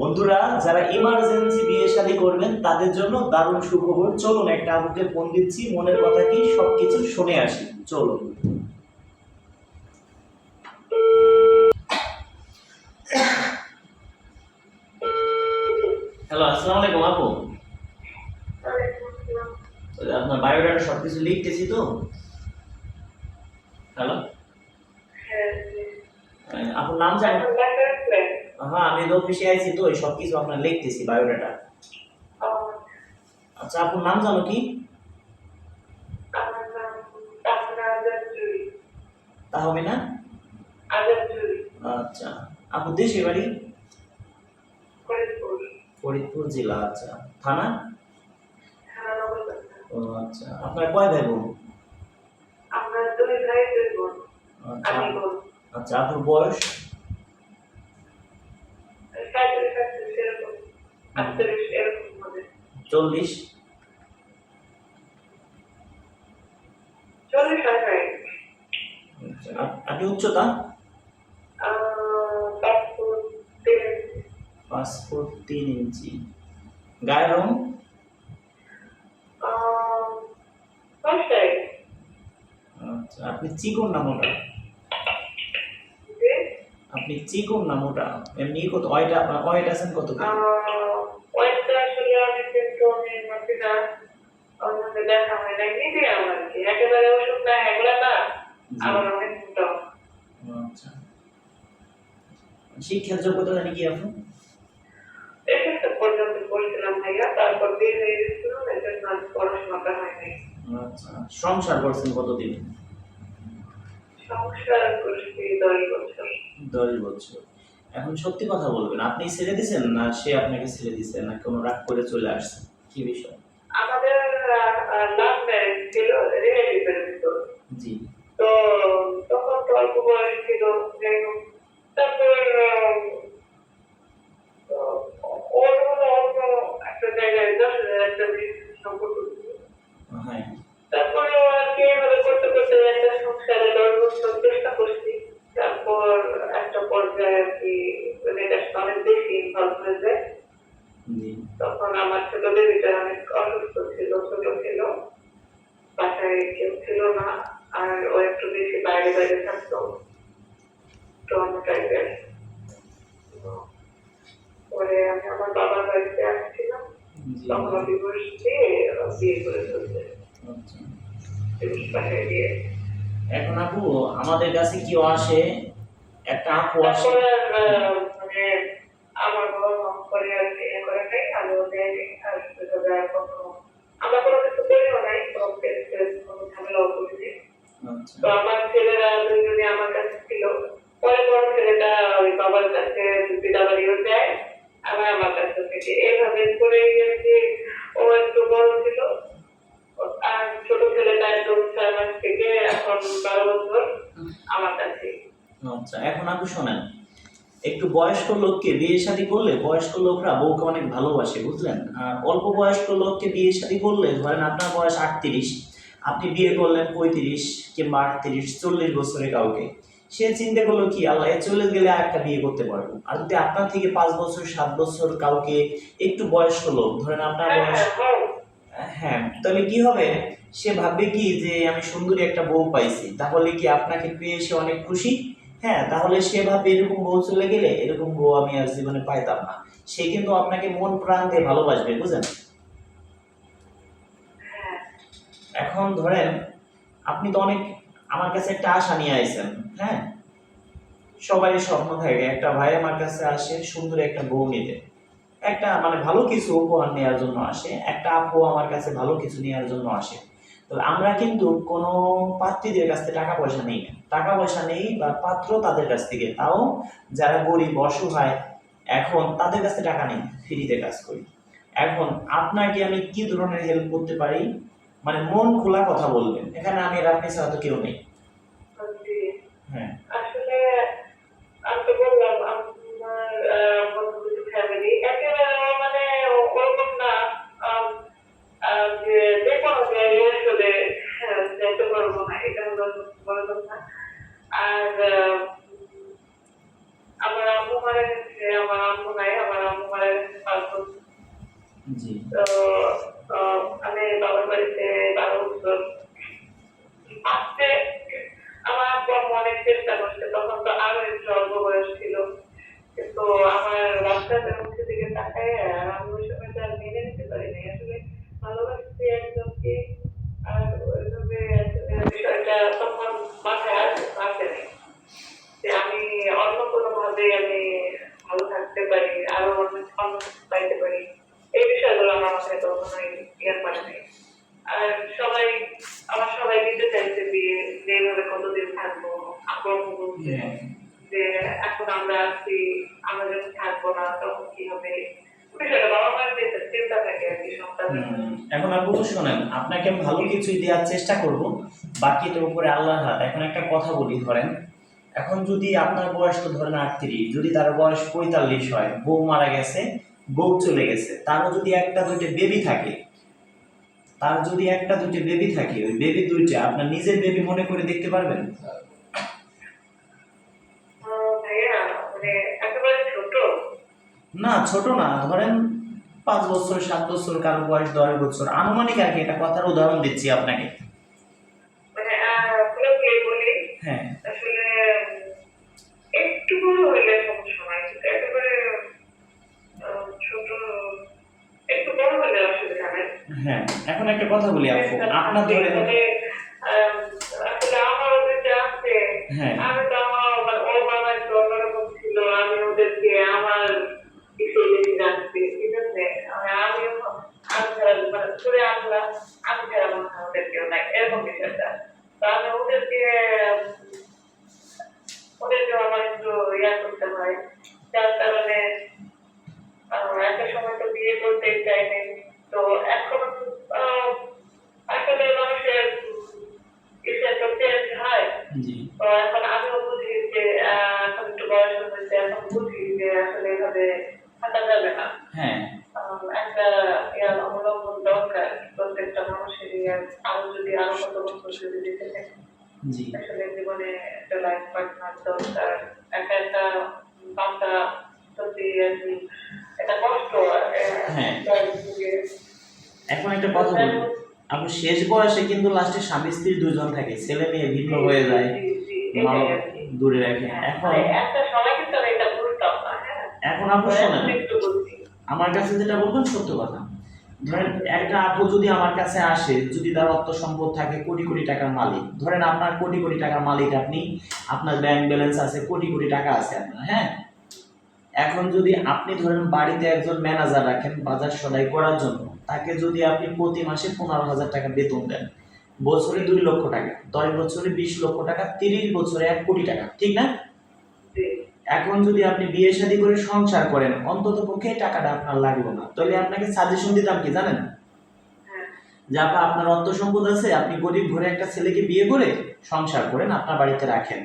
বন্ধুরা, যারা ইমার্জেন্সি বিয়ে শাদী করবেন তাদের জন্য দারুণ সুখবর। চলুন একটা আপুকে ফোন দিচ্ছি, মনের কথা কি সবকিছু শুনে আসি। চলুন। হ্যালো, আসসালামু আলাইকুম আপু। আপনার বায়োডাটা সবকিছু লিখতেছি তো। হ্যালো, আপনার নাম জানেন? হ্যাঁ, আমি তো অফিসে আইছি তো, সবকিছু আপনার লিখতেছি বায়োডাটা। আচ্ছা, আপনার নাম জানো কি? তা হবে না? আচ্ছা, আপু দেশে বাড়ি? ফরিদপুর জেলা। আচ্ছা, থানা? ও আচ্ছা, আপনার কয় ভাই বোন? আচ্ছা আচ্ছা, আপনার বয়স? 40? আচ্ছা, আপনি উচ্চতা? 5 ফুট 3 ইঞ্চি। গায়ের রং? আচ্ছা, আপনি চিকন না মোটা? আপনি চিকন না মোটা? এমনি কত ওয়েট আছেন কত? আচ্ছা, শিক্ষার যোগ্যতা জানি কি আপনি? আচ্ছা, সংসার করছেন কতদিন? 10 বছর। এখন সত্যি কথা বলবেন, আপনি ছেড়ে দিয়েছেন না সে আপনাকে ছেড়ে দিয়েছে, না কোনো রাগ করে চলে আসছে? কি বিষয়? আমাদের লাভ ম্যারেজ ছিল, রিলেটিভের ভিতর। জি। তো তখন তো অল্প বয়স ছিল, যাই হোক। তারপর ওর হলো অন্য একটা জায়গায় 10,000 একটা সম্পর্ক ছিল। হ্যাঁ। তারপরে আর কি এভাবে করতে করতে একটা সংসারে 10 বছর চেষ্টা করছি। তারপর একটা পর্যায়ে আর কি মেয়েটার অনেক বেশি ইনভলভ হয়ে যায়। তখন আমার ছোট বেবিটা অনেক অসুস্থ ছিল, ছোট ছিল, বাসায় কেউ ছিল না, আর ও একটু বেশি বাইরে বাইরে থাকতো, ট্রমা টাইপের। পরে আমি আমার বাবার বাড়িতে আসছিলাম, তখন ডিভোর্স দিয়ে বিয়ে করে ফেলছে। বাসায় দিয়ে এখন আপু আমাদের কাছে কেউ আসে, একটা আপু আসে, মানে আমার বাবা মাফ করে আর বিয়ে করে নাই, আমিও দেয়নি। আর আমরা কোনো কিছু করিও নাই, কোনো ঝামেলাও করিনি। তো আমার ছেলেরা দুজনে আমার কাছে ছিল। পরে বড় ছেলেটা ওই বাবার কাছে বিদাবাড়িও যায়, আবার আমার কাছে থেকে এইভাবে করে ও একটু বড় ছিল। আর ছোট ছেলেটা একদম 6 মাস থেকে এখন 12 বছর আমার কাছে। আচ্ছা, এখন আপু শোনেন, একটু বয়স্ক লোককে বিয়ে শাদী করলে বয়স্ক লোকরা বউকে অনেক ভালোবাসে, বুঝলেন? আর অল্প বয়স্ক লোককে বিয়ে শাদী করলে, ধরেন আপনার বয়স 38, আপনি বিয়ে করলেন 35 কিংবা 38, 40 বছরে কাউকে, সে চিন্তা করলো কি, আল্লাহ চলে গেলে আরেকটা বিয়ে করতে পারবো। আর যদি আপনার থেকে 5 বছর 7 বছর কাউকে, একটু বয়স্ক লোক, ধরেন আপনার বয়স, হ্যাঁ, তাহলে কি হবে? সে ভাববে কি যে আমি সুন্দরী একটা বউ পাইছি, তাহলে কি আপনাকে পেয়ে সে অনেক খুশি। হ্যাঁ, তাহলে সে ভাবে এরকম বউ চলে গেলে এরকম বউ আমি আর জীবনে পাইতাম না। সে কিন্তু আপনাকে মন প্রাণ দিয়ে ভালোবাসবে, বুঝেন? এখন ধরেন আপনি তো অনেক আমার কাছে একটা আশা নিয়ে আইছেন। হ্যাঁ, সবাই স্বপ্ন থাকে একটা ভাই আমার কাছে আসে সুন্দর একটা বউ নিতে, একটা মানে ভালো কিছু উপহার নেওয়ার জন্য আসে, একটা আপু আমার কাছে ভালো কিছু নেওয়ার জন্য আসে। তো আমরা কিন্তু কোনো পাত্রীদের কাছ থেকে টাকা পয়সা নেই না, টাকা পয়সা নেই বা পাত্র তাদের কাছ থেকে, তাও যারা গরিব অসহায়, এখন তাদের কাছে টাকা নেই, ফ্রিতে কাজ করি। এখন আপনাকে আমি কি ধরনের হেল্প করতে পারি, মানে মন খোলা কথা বলবেন, এখানে আমি আর আপনি ছাড়া তো কেউ নেই। হ্যাঁ, আসলে আমি তো বললাম আমার ফ্যামিলি একেবারে মানে ওরকম না, যে কোনো জায়গায় আসলে যাইতে পারবো না, এটা হলো বড় কথা। আর আমার আম্মু মারা গেছে, আমার আম্মু নাই, আমার আম্মু মারা আসবো। জি। তো আমি বাবার বাড়িতে 12 বছর আসতে আমার আব্বু আম্মু অনেক চেষ্টা করছে, তখন তো আরো একটু অল্প বয়স ছিল, কিন্তু আমার বাচ্চাদের মুখের দিকে তাকায় আর আমি ওই সময়টা আর মেনে নিতে পারিনি। আসলে ভালোবাসতে একজনকে, আর ওইভাবে আসলে বিষয়টা তখন মাথায় আসেনি যে আমি অন্য কোনো ভাবে আমি ভালো থাকতে পারি, আরো অন্য অন্য কিছু পাইতে পারি। এই বিষয়গুলো আমার মাথায় কখনোই ইয়ার করে নাই। আর সবাই আমার সবাই দিতে চাইছে বিয়ে, যে এইভাবে কতদিন থাকবো। আব্বু আম্মু বলছে হ্যাঁ। যে এখন আমরা আছি, আমরা যখন থাকবো না তখন কি হবে। বিষয়টা বাবা মায়ের যে চিন্তা থাকে আর কি সন্তানের জন্য। এখন আপু শোনেন, আপনাকে আমি ভালো কিছুই দেওয়ার চেষ্টা করব, বাকিটার উপরে আল্লাহর হাত। এখন একটা কথা বলি, ধরেন এখন যদি আপনার বয়স তো ধরেন 38, যদি তার বয়স 45 হয়, বউ মারা গেছে, বউ চলে গেছে, তারও যদি একটা দুইটা বেবি থাকে, তার যদি একটা দুইটা বেবি থাকে, ওই বেবি দুইটা আপনার নিজের বেবি মনে করে দেখতে পারবেন? ভাইয়া মানে একেবারে ছোট। না, ছোট না, ধরেন 5 বছর, 7 বছর, কারো বয়স 10 বছর, আনুমানিক আর কি, এটা কথার উদাহরণ দিচ্ছি আপনাকে। মানে পুরোপুরি বলি, হ্যাঁ। আসলে একটু বড় হইলে সমস্যা নাই, কিন্তু একেবারে ছোট, একটু বড় হলে অসুবিধা নাই। হ্যাঁ, এখন একটা কথা বলি আপু, আপনার ধরেন। মানে আসলে আমার ওদেরকে আছে, হ্যাঁ। আমি তো আমার মানে ও বাবা একটু অন্যরকম ছিল, আমি ওদেরকে আমার হিসেবে বেশি রাখছি, ঠিক আছে। আমিও আমি ছাড়া মানে ঘুরে আসলাম, আমি ছাড়া মনে হয় ওদের কেউ নাই, এরকম বিষয়টা। তো আমি ওদেরকে ওদেরকেও আমার একটু ইয়া করতে হয়, যার কারণে একটা সময় তো বিয়ে করতেই চাইনি। তো এখন আহ, আসলে মানুষের ইসে তো চেঞ্জ হয়। জি। তো এখন আমিও বুঝি যে এখন একটু বয়স হয়েছে, এখন বুঝি যে আসলে এভাবে থাকা যাবে না। হ্যাঁ। একটা ইয়ার অবলম্বন দরকার প্রত্যেকটা মানুষেরই। আর আরো যদি আরো কত বছর যদি বেঁচে থাকে, জি। আসলে জীবনে একটা লাইফ পার্টনার দরকার। একা একা বাঁচা সত্যি আর কি একটা কষ্ট। হ্যাঁ, যুগে এখন একটা কথা বলি, আপনি শেষ বয়সে কিন্তু লাস্টে স্বামী স্ত্রী দুজন থাকে, ছেলে মেয়ে ভিন্ন হয়ে যায়, মা এটাই বাবা আর কি। দূরে রাখে। হ্যাঁ, এখন মানে একটা সময় কিন্তু আমি এটা বুঝতাম না, হ্যাঁ। এখন আপু তো শোনেন, এখন একটু বুঝছি। আমার কাছে যেটা বলবেন সত্য কথা। ধরেন একটা আপু যদি আমার কাছে আসে, যদি তার অর্থ সম্পদ থাকে, কোটি কোটি টাকার মালিক, ধরেন আপনার কোটি কোটি টাকার মালিক আপনি, আপনার ব্যাংক ব্যালেন্স আছে, কোটি কোটি টাকা আছে আপনার, হ্যাঁ। এখন যদি আপনি ধরেন বাড়িতে একজন ম্যানেজার রাখেন বাজার সদাই করার জন্য, তাকে যদি আপনি প্রতি মাসে 15,000 টাকা বেতন দেন, বছরে 2 লক্ষ টাকা, 10 বছরে 20 লক্ষ টাকা, 30 বছরে 1 কোটি টাকা, ঠিক না? জি, এখন যদি আপনি বিয়ে শাদী করে সংসার করেন, অন্তত পক্ষে এই টাকাটা আপনার লাগলো না, তাহলে আপনাকে সাজেশন দিতাম কি জানেন? হ্যাঁ, যে আপা আপনার অর্থ সম্পদ আছে, আপনি গরিব ঘরে একটা ছেলেকে বিয়ে করে সংসার করেন, আপনার বাড়িতে রাখেন।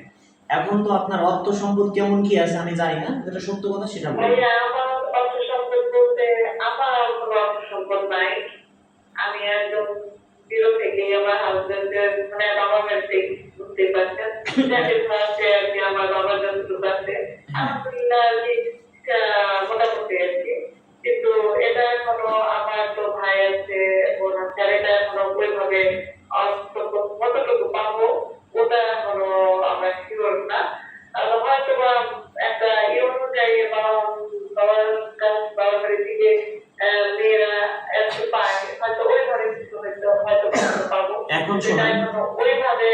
এখন তো আপনার অর্থ সম্পদ কেমন কি আছে আমি জানি না, যেটা সত্য কথা সেটা বলি। ভাইয়া আমার অর্থ সম্পদ বলতে আমার কোনো অর্থ সম্পদ নাই। আমি একদম জিরো থেকে আমার হাজবেন্ডের মানে বাবার বাড়িতে বুঝতে পারছেন, যাদের আছে আর কি, আমার বাবার যতটুকু আছে হ্যাঁ। আলহামদুলিল্লাহ আর কি, মোটামুটি আর কি। কিন্তু এটা এখনো আমার তো ভাই আছে, বোন আছে, আর এটা এখনো ওইভাবে অর্থ কতটুকু পাবো ওটা এখনো আমরা শিওর না। হয়তো বা একটা ইয়ে অনুযায়ী বাবার বাবার বাড়ি থেকে মেয়েরা একটু পায়, হয়তো ওই ধরনের কিছু হয়তো পাবো। এখন সেটা শোনেন। এখনো ওইভাবে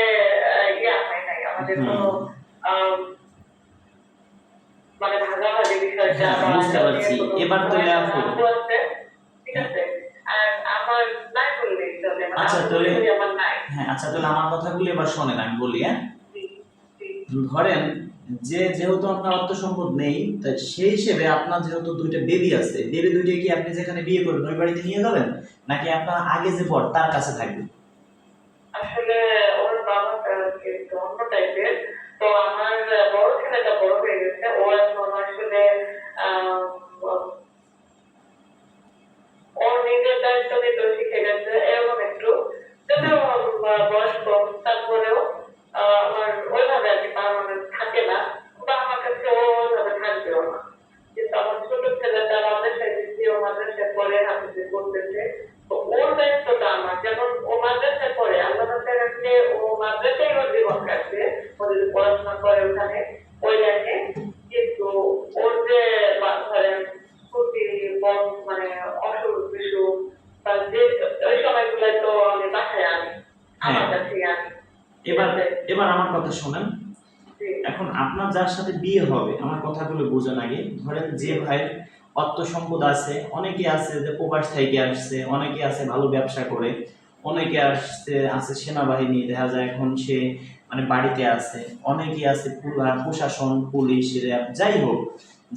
ইয়া হয় নাই আমাদের কোনো আম, মানে ভাগাভাগি বিষয়টা হ্যাঁ, বা বুঝতে এটা নিয়ে পারছি। কোনো এবার কিছু তাহলে এখন আপু, আব্বু আছে, ঠিক আছে। আর আমার নাই বললেই চলে, মানে আচ্ছা আব্বু তাহলে, বলে আমার নাই। হ্যাঁ আচ্ছা তাহলে আমার কথাগুলো এবার শোনেন, আমি বলি, হ্যাঁ। জি, জি, ধরেন যে যেহেতু আপনার অর্থ সম্পদ নেই, তাই সেই হিসেবে আপনার যেহেতু দুইটা বেবি আছে, বেবি দুইটা কি আপনি যেখানে বিয়ে করবেন ওই বাড়িতে নিয়ে যাবেন, নাকি আপনার আগে যে বর তার কাছে থাকবে? আসলে ওর বাবাটা একটু অন্য টাইপের। তো আমার বড় ছেলেটা বড় হয়ে গেছে, ও এখন আসলে আহ, ওর নিজের দায়িত্ব নিতেও শিখে গেছে এরকম একটু। যদিও বয়স কম, তারপরেও আমার ওইভাবে আর কি পারমানেন্ট থাকে না, বা আমার কাছে ও ওইভাবে থাকবেও না। কিন্তু আমার ছোট ছেলেটা বাপের সাথে ও মানে অসুখ বিসুখ বা যে ওই সময়গুলো তো আমি বাসায় আনি, আমার হ্যাঁ, কাছে আনি। এবার এবার আমার কথা শোনেন। জি, এখন আপনার যার সাথে বিয়ে হবে, আমার কথাগুলো বোঝেন আগে। ধরেন যে ভাইয়ের অর্থ সম্পদ আছে, অনেকে আছে যে প্রবাস থেকে আসছে, অনেকে আছে ভালো ব্যবসা করে, অনেকে আছে সেনাবাহিনী, দেখা যায় এখন সে মানে বাড়িতে আছে, অনেকে আছে প্রশাসন, পুলিশ, র্যাব, যাই হোক,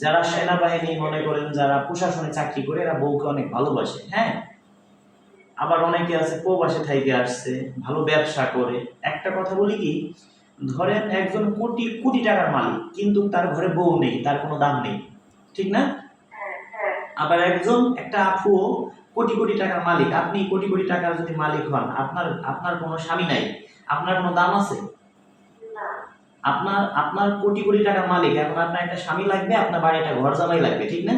যারা সেনাবাহিনী মনে করেন, যারা প্রশাসনে চাকরি করে, এরা বউকে অনেক ভালোবাসে, হ্যাঁ। আবার অনেকে আছে প্রবাসে থেকে আসছে, ভালো ব্যবসা করে। একটা কথা বলি কি, ধরেন একজন কোটি কোটি টাকার মালিক, কিন্তু তার ঘরে বউ নেই, তার কোনো দাম নেই, ঠিক না? হ্যাঁ, হ্যাঁ, আবার একজন একটা আপু কোটি কোটি টাকার মালিক, আপনি কোটি কোটি টাকার যদি মালিক হন, আপনার আপনার কোনো স্বামী নাই, আপনার কোনো দাম আছে? না, আপনার আপনার কোটি কোটি টাকার মালিক, এখন আপনার একটা স্বামী লাগবে, আপনার বাড়ি একটা ঘর জামাই লাগবে, ঠিক না?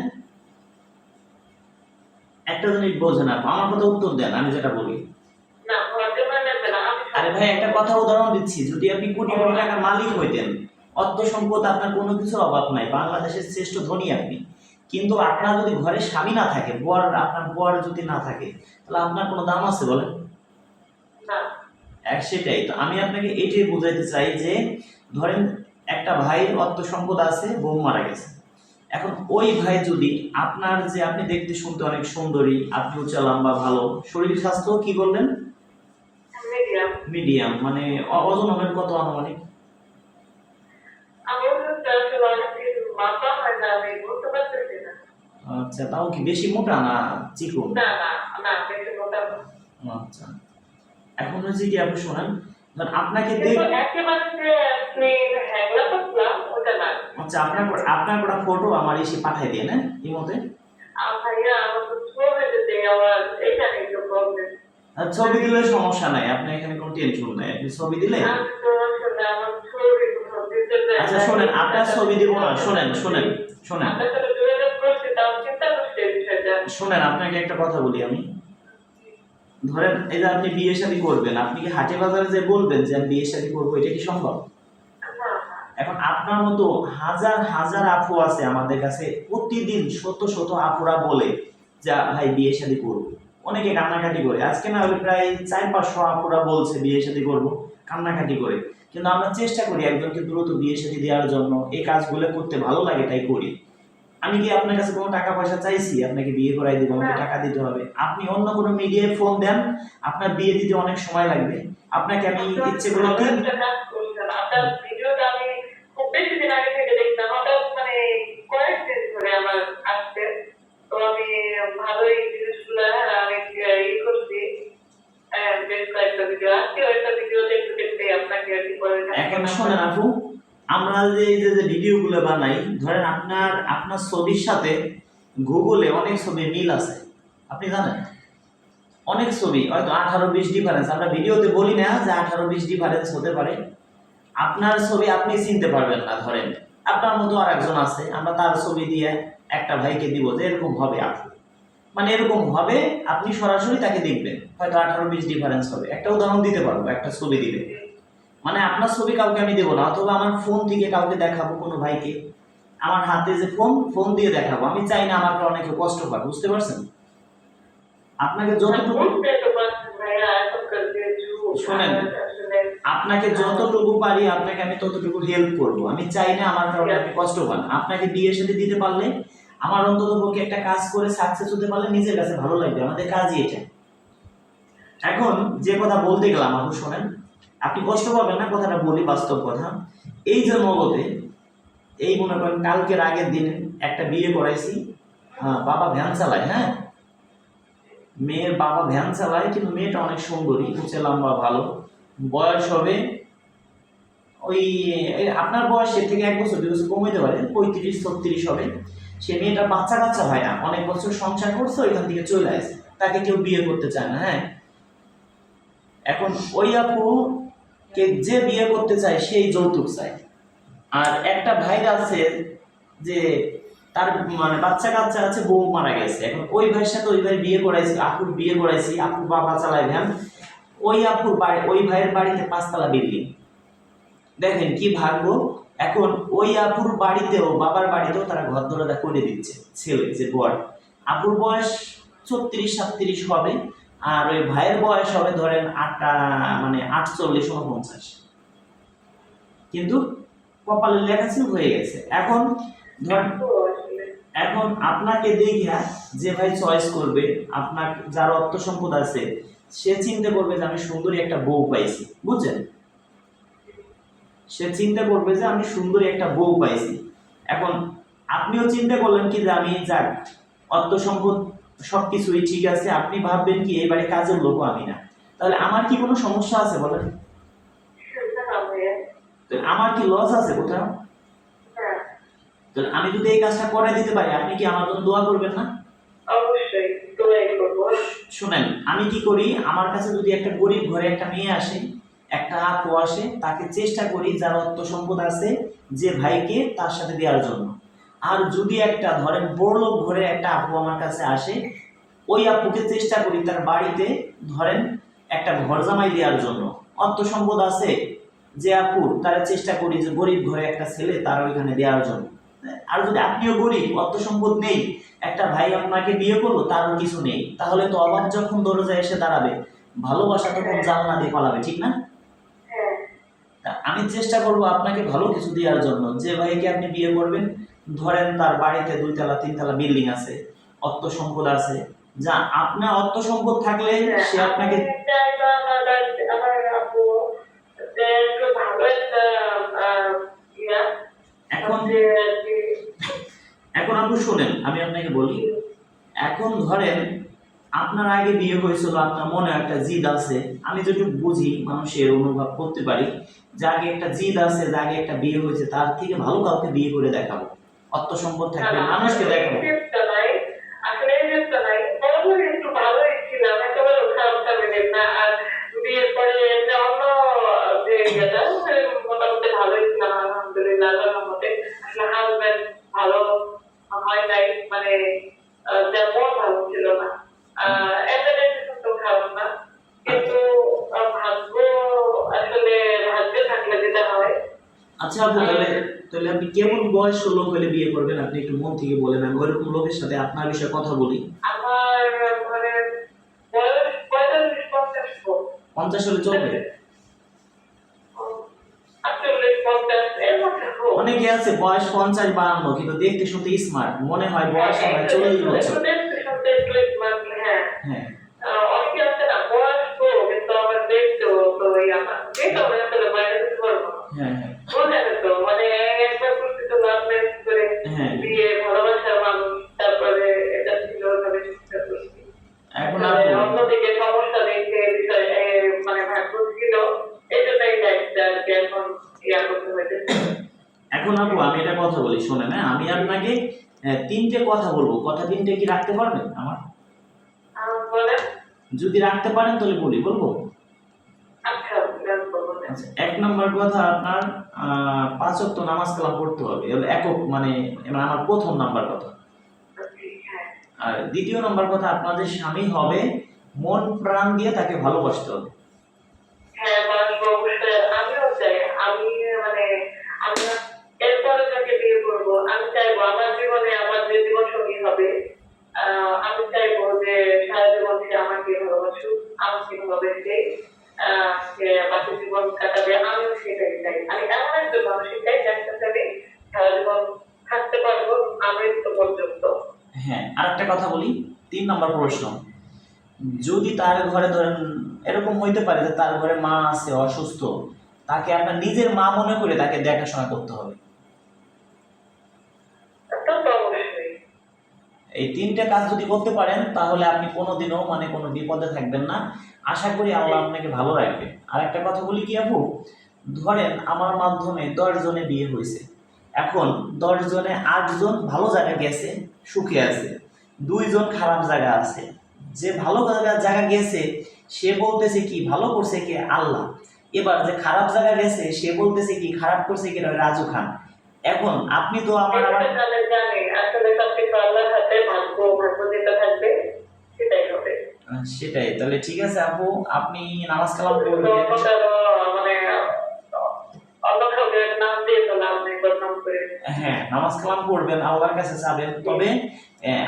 একটা জিনিস বোঝেন আপু, আমার কথা উত্তর দেন, আমি যেটা বলি। না, বর্তমানে নেবে না, আমি আরে ভাই, একটা কথা উদাহরণ দিচ্ছি, যদি আপনি কোটি কোটি টাকার মালিক হইতেন, অর্থ সম্পদ আপনার কোনো কিছু অভাব নাই, বাংলাদেশের শ্রেষ্ঠ ধনী আপনি, কিন্তু আপনার যদি ঘরে স্বামী না থাকে, আপনার বর যদি না থাকে, তাহলে আপনার কোনো দাম আছে বলেন? না, সেটাই তো আমি আপনাকে এটাই বোঝাইতে চাই যে, ধরেন একটা ভাইয়ের অর্থ সম্পদ আছে, বউ মারা গেছে, এখন ওই ভাই যদি আপনার, যে আপনি দেখতে শুনতে অনেক সুন্দরী, আপনি উচ্চ লম্বা, ভালো শরীর স্বাস্থ্য, কি বললেন? মিডিয়াম। মিডিয়াম, মানে ওজন হবেন কত আনুমানিক? আমার হচ্ছে আসলে অনেকদিন মাপা হয় না, আমি বলতে পারতেছি না। আচ্ছা, তাও কি বেশি মোটা না চিকন? না, না, না, বেশি মোটা না। আচ্ছা, এখন হচ্ছে কি, আপনি শোনেন, ধর আপনাকে কিন্তু একেবারে যে আপনি হ্যাংলা পাতলা ওটা না। আচ্ছা, আপনার কটা ফটো আমার এসে পাঠাই দিয়ে, না ইমোতে? ভাইয়া আমার তো ছবি দিতে আমার এটা নিয়ে একটু প্রবলেম। ছবি দিলে সমস্যা নাই, আপনার এখানে কোনো টেনশন নাই, আপনি ছবি দিলে। আমি তো আসলে আমার ছবি কোথাও দিতে চাই আচ্ছা না। শোনেন, আপনার ছবি দিব না, শোনেন শোনেন শোনেন আপনার সাথে যোগাযোগ করছি, তাও চিন্তা করছি এই বিষয়টা। শোনেন, আপনাকে একটা কথা বলি আমি। ধরেন এই যে আপনি বিয়ে শাদী করবেন, আপনি কি হাটে বাজারে যে বলবেন যে আমি বিয়ে শাদী করবো, এটা কি সম্ভব? না, না, এখন আপনার মতো হাজার হাজার আপু আছে আমাদের কাছে, প্রতিদিন শত শত আপুরা বলে যে ভাই বিয়ে শাদী করবো, অনেকে কান্নাকাটি করে, আজকে না হলে প্রায় 400-500 আপুরা বলছে বিয়ে শাদী করবো, কান্নাকাটি করে। কিন্তু আমরা চেষ্টা করি একজনকে দ্রুত বিয়ে শাদী দেওয়ার জন্য, এই কাজগুলো করতে ভালো লাগে তাই করি। আমি কি আপনার কাছে কোনো টাকা পয়সা চাইছি আপনাকে বিয়ে করাই দিব, আমাকে টাকা দিতে হবে? আপনি অন্য কোনো মিডিয়ায় ফোন দেন, আপনার বিয়ে দিতে অনেক সময় লাগবে, আপনাকে আমি ইচ্ছে করে ভালো একটা কাজ করছেন। আপনার ভিডিওটা আমি খুব বেশি দিন আগে থেকে দেখতাম, হঠাৎ মানে কয়েকদিন ধরে আমার আসছে। তো আমি ভালোই জিনিসগুলো আমি করছি। বেশ কয়েকটা ভিডিও, আজকেও একটা ভিডিও দেখতে দেখতে আপনাকে আর কি করে এখন শোনেন আপু, আমরা যে এই যে ভিডিওগুলো বানাই, ধরেন আপনার আপনার ছবির সাথে গুগলে অনেক ছবির মিল আছে, আপনি জানেন? অনেক ছবি হয়তো 18-20 ডিফারেন্স, আমরা ভিডিওতে বলি না যে 18-20 ডিফারেন্স হতে পারে। আপনার ছবি আপনি চিনতে পারবেন না, ধরেন আপনার মতো আর একজন আছে, আমরা তার ছবি দিয়ে একটা ভাইকে দিব যে এরকম হবে আপু, মানে এরকম হবে, আপনি সরাসরি তাকে দেখবেন, হয়তো 18-20 ডিফারেন্স হবে। একটা উদাহরণ দিতে পারবো, একটা ছবি দিলে, মানে আপনার ছবি কাউকে আমি দেবো না, অথবা আমার ফোন থেকে কাউকে দেখাবো, কোনো ভাইকে আমার হাতে যে ফোন, ফোন দিয়ে দেখাবো। আমি চাই না আমাকে অনেকে কষ্ট পায়, বুঝতে পারছেন? আপনাকে যতটুকু, বুঝতে তো পারছেন ভাইয়া, এখনকার যে যুগ শোনেন, আসলে আপনাকে যতটুকু পারি আপনাকে আমি ততটুকু হেল্প করব, আমি চাই না আমার কারণে আপনি কষ্ট পান। আপনাকে বিয়ের সাথে দিতে পারলে, আমার অন্তত পক্ষে একটা কাজ করে সাকসেস হতে পারলে নিজের কাছে ভালো লাগবে, আমাদের কাজই এটা। এখন যে কথা বলতে গেলাম আপু, শোনেন, আপনি কষ্ট পাবেন না, কথাটা বলি বাস্তব কথা। এই যে নগদে, এই মনে করেন কালকের আগের দিনে একটা বিয়ে করাইছি, হ্যাঁ, বাবা ভ্যান চালায়, হ্যাঁ, মেয়ের বাবা ভ্যান চালায়, কিন্তু মেয়েটা অনেক সুন্দরী, উঁচে লম্বা, ভালো, বয়স হবে ওই আপনার বয়সের থেকে 1 বছর 2 বছর কম হইতে পারে, 35-36 হবে। সে মেয়েটা বাচ্চা কাচ্চা হয় না, অনেক বছর সংসার করছে, ওইখান থেকে চলে আসে, তাকে কেউ বিয়ে করতে চায় না, হ্যাঁ। এখন ওই আপু কে যে বিয়ে করতে চায় সেই যৌতুক চায়। আর একটা ভাইরা আছে যে তার মানে বাচ্চা কাচ্চা আছে, বউ মারা গেছে, এখন ওই ভাইয়ের সাথে ওই ভাই বিয়ে করাইছি, আপুর বিয়ে করাইছি, আপুর বাবা চালায় ভ্যান, ওই আপুর বাড়ি, ওই ভাইয়ের বাড়িতে 5 তলা বিল্ডিং, দেখেন কি ভাগ্য। এখন ওই আপুর বাড়িতেও, বাবার বাড়িতেও তারা ঘর দরজা করে দিচ্ছে, ছেলে যে বর, আপুর বয়স 36-37 হবে, আর ওই ভাইয়ের বয়স হবে ধরেন 48-49। কিন্তু কপালে লেখা ছিল হয়ে গেছে। এখন ধরেন, তো আসলে এখন আপনাকে দেখা যে ভাই চয়েস করবে, আপনার যার অর্থ সম্পদ আছে সে চিন্তা করবে যে আমি সুন্দরী একটা বউ পাইছি, বুঝছেন? সে চিন্তা করবে যে আমি সুন্দরী একটা বউ পাইছি। এখন আপনিও চিন্তা করলেন কি যে আমি যাক অর্থ সম্পদ সবকিছুই ঠিক আছে, আপনি ভাববেন কি এবারে কাজের লোক আমি না, তাহলে আমার কি কোনো সমস্যা আছে বলেন? না ভাইয়া, তো আমার কি লস আছে কোথাও? হ্যাঁ তো আমি যদি এই কাজটা করে দিতে পারি, আপনি কি আমার জন্য দোয়া করবেন না? অবশ্যই দোয়াই করবো। শুনেন, আমি কি করি, আমার কাছে যদি একটা গরিব ঘরে একটা মেয়ে আসে, একটা আপু আসে, তাকে চেষ্টা করি যার অর্থ সম্পদ আছে যে ভাইকে তার সাথে দেওয়ার জন্য। আর যদি একটা ধরেন বড়লোক ঘরে একটা আপু আমার কাছে আসে, ওই আপুকে চেষ্টা করি তার বাড়িতে ধরেন একটা ঘর জামাই দেওয়ার জন্য। অর্থ সম্পদ আছে যে আপুর, তারা চেষ্টা করি যে গরিব ঘরে একটা ছেলে তার ওইখানে দেওয়ার জন্য। আর যদি আপনিও গরিব, অর্থ সম্পদ নেই, একটা ভাই আপনাকে বিয়ে করলো, তারও কিছু নেই, তাহলে তো অভাব যখন দরজায় এসে দাঁড়াবে, ভালোবাসা তখন জানলা দিয়ে পালাবে, ঠিক না? হ্যাঁ তা আমি চেষ্টা করব আপনাকে ভালো কিছু দেওয়ার জন্য। যে ভাইকে আপনি বিয়ে করবেন, ধরেন তার বাড়িতে 2 তলা 3 তলা বিল্ডিং আছে, অর্থ সম্পদ আছে, যা আপনার অর্থ সম্পদ থাকলে সে আপনাকে আমি চাইলাম আমার আপু যে একটু ভালো একটা ইয়া এখন যে আর কি এখন আপনি শোনেন, আমি আপনাকে বলি। এখন ধরেন আপনার আগে বিয়ে হয়েছিল, আপনার মনে একটা জিদ আছে, আমি যেটুকু বুঝি মানুষের অনুভব করতে পারি, যে আগে একটা জিদ আছে, যে আগে একটা বিয়ে হয়েছে, তার থেকে ভালো কাউকে বিয়ে করে দেখাবো, অর্থ সম্পদ থাকলে মানুষকে দেখাবো। নাই আসলে চেষ্টা নাই বরাবরই একটু ভালোই ছিলাম, একেবারে খারাপ ফ্যামিলির না। আর বিয়ের পরে যে অন্য যে ইয়েটা মোটামুটি ভালোই ছিলাম আলহামদুলিল্লাহ, আল্লাহর রহমতে। আসলে হাজবেন্ড ভালো হয় নাই, মানে তেমন ভালো ছিল না। এমনি তো খারাপ না, কিন্তু ভাগ্য আসলে ভাগ্যে থাকলে যেটা হয়। আচ্ছা আপু, তাহলে তাহলে আপনি কেমন বয়স্ক লোক হলে বিয়ে করবেন, আপনি একটু মন থেকে বলেন, আমি ওইরকম লোকের সাথে আপনার বিষয়ে কথা বলি। আমার মানে বয়স 45-50 হোক, 50 হলে চলবে? 48-50 এর মধ্যে হোক। অনেকে আছে বয়স 50-52 কিন্তু দেখতে শুনতে স্মার্ট, মনে হয় বয়স হ্যাঁ, হয় 40 বছর। একটু দেখতে শুনতে একটু smart, হ্যাঁ। হ্যাঁ অনেকে আছে না বয়স্ক কিন্তু আবার দেখতেও তো ইয়া না, দেখতে হবে আসলে বাইরে দিতে পারবো না। হ্যাঁ হ্যাঁ বোঝেন তো, মানে একবার করতে তো লাভ নেই করে হ্যাঁ। বিয়ে ভালোবাসার মানুষ, তারপরে এটা ছিল ওইভাবে চিন্তা করছি। এখন আসলে আপু, অন্যদিকে সমস্যা দেখে বিষয় মানে ভাগ্য ছিল, এই জন্যই দায়িত্ব আর কি এখন ইয়া করতে হয়েছে। আমি এটা কথা বলি, শোনেন। হ্যাঁ, আমি আপনাকে 3টে কথা বলবো, কথা 3টে কি রাখতে পারবেন আমার? বলেন। যদি রাখতে পারেন তাহলে বলবো। আচ্ছা বলেন। আচ্ছা, 1 নম্বর কথা, আপনার 5 ওয়াক্ত নামাজ কালাম পড়তে হবে, এবার একক মানে আমার প্রথম নাম্বার কথা। হ্যাঁ আর দ্বিতীয় নাম্বার কথা, আপনার যে স্বামী হবে মন প্রাণ দিয়ে তাকে ভালোবাসতে হবে। হ্যাঁ বাসবো অবশ্যই, আমিও চাই। আমি মানে আমি এরপরে যাকে বিয়ে করবো আমি চাইবো আমার জীবনে আমার যে জীবন সঙ্গী হবে, আমি চাইবো যে সারা জীবন সে আমাকে ভালোবাসুক, আমাকে ভালোবেসে সে বাকি জীবন কাটাবে, আমিও সেটাই চাই। আমি এমন একজন মানুষই চাই যার সাথে আমি সারা জীবন থাকতে পারবো আমৃত্যু পর্যন্ত। হ্যাঁ, আর একটা কথা বলি, 3 নম্বর প্রশ্ন, যদি তার ঘরে ধরেন এরকম হইতে পারে যে তার ঘরে মা আছে অসুস্থ, তাকে আপনার নিজের মা মনে করে তাকে দেখাশোনা করতে হবে। তা তো অবশ্যই। এই 3টে কাজ যদি করতে পারেন, তাহলে আপনি কোনোদিনও মানে কোনো বিপদে থাকবেন না। আশা করি আল্লাহ আপনাকে ভালো রাখবে। আর একটা কথা বলি কি আপু, ধরেন আমার মাধ্যমে 10 জনে বিয়ে হয়েছে, এখন 10 জনে 8 জন ভালো জায়গা গেছে, সুখে আছে, 2 জন খারাপ জায়গা আছে। যে ভালো জায়গা গেছে সে বলতেছে কি ভালো করছে কে আল্লাহ, এবার যে খারাপ জায়গা গেছে সে বলতেছে কি খারাপ করছে কে রাজু খান। এখন আপনি তো আমার আমার জানি আসলে সবকিছু আল্লাহর হাতে, ভাগ্য যেটা থাকবে সেটাই হবে। সেটাই, তাহলে ঠিক আছে আপু, আপনি নামাজ কালাম তো পড়বেন। অন্য কারো মানে অন্য কাউকে নাম দিয়ে তো লাভ নেই, বদনাম করে। হ্যাঁ, নামাজ কালাম পড়বেন, আল্লাহর কাছে চাবেন, তবে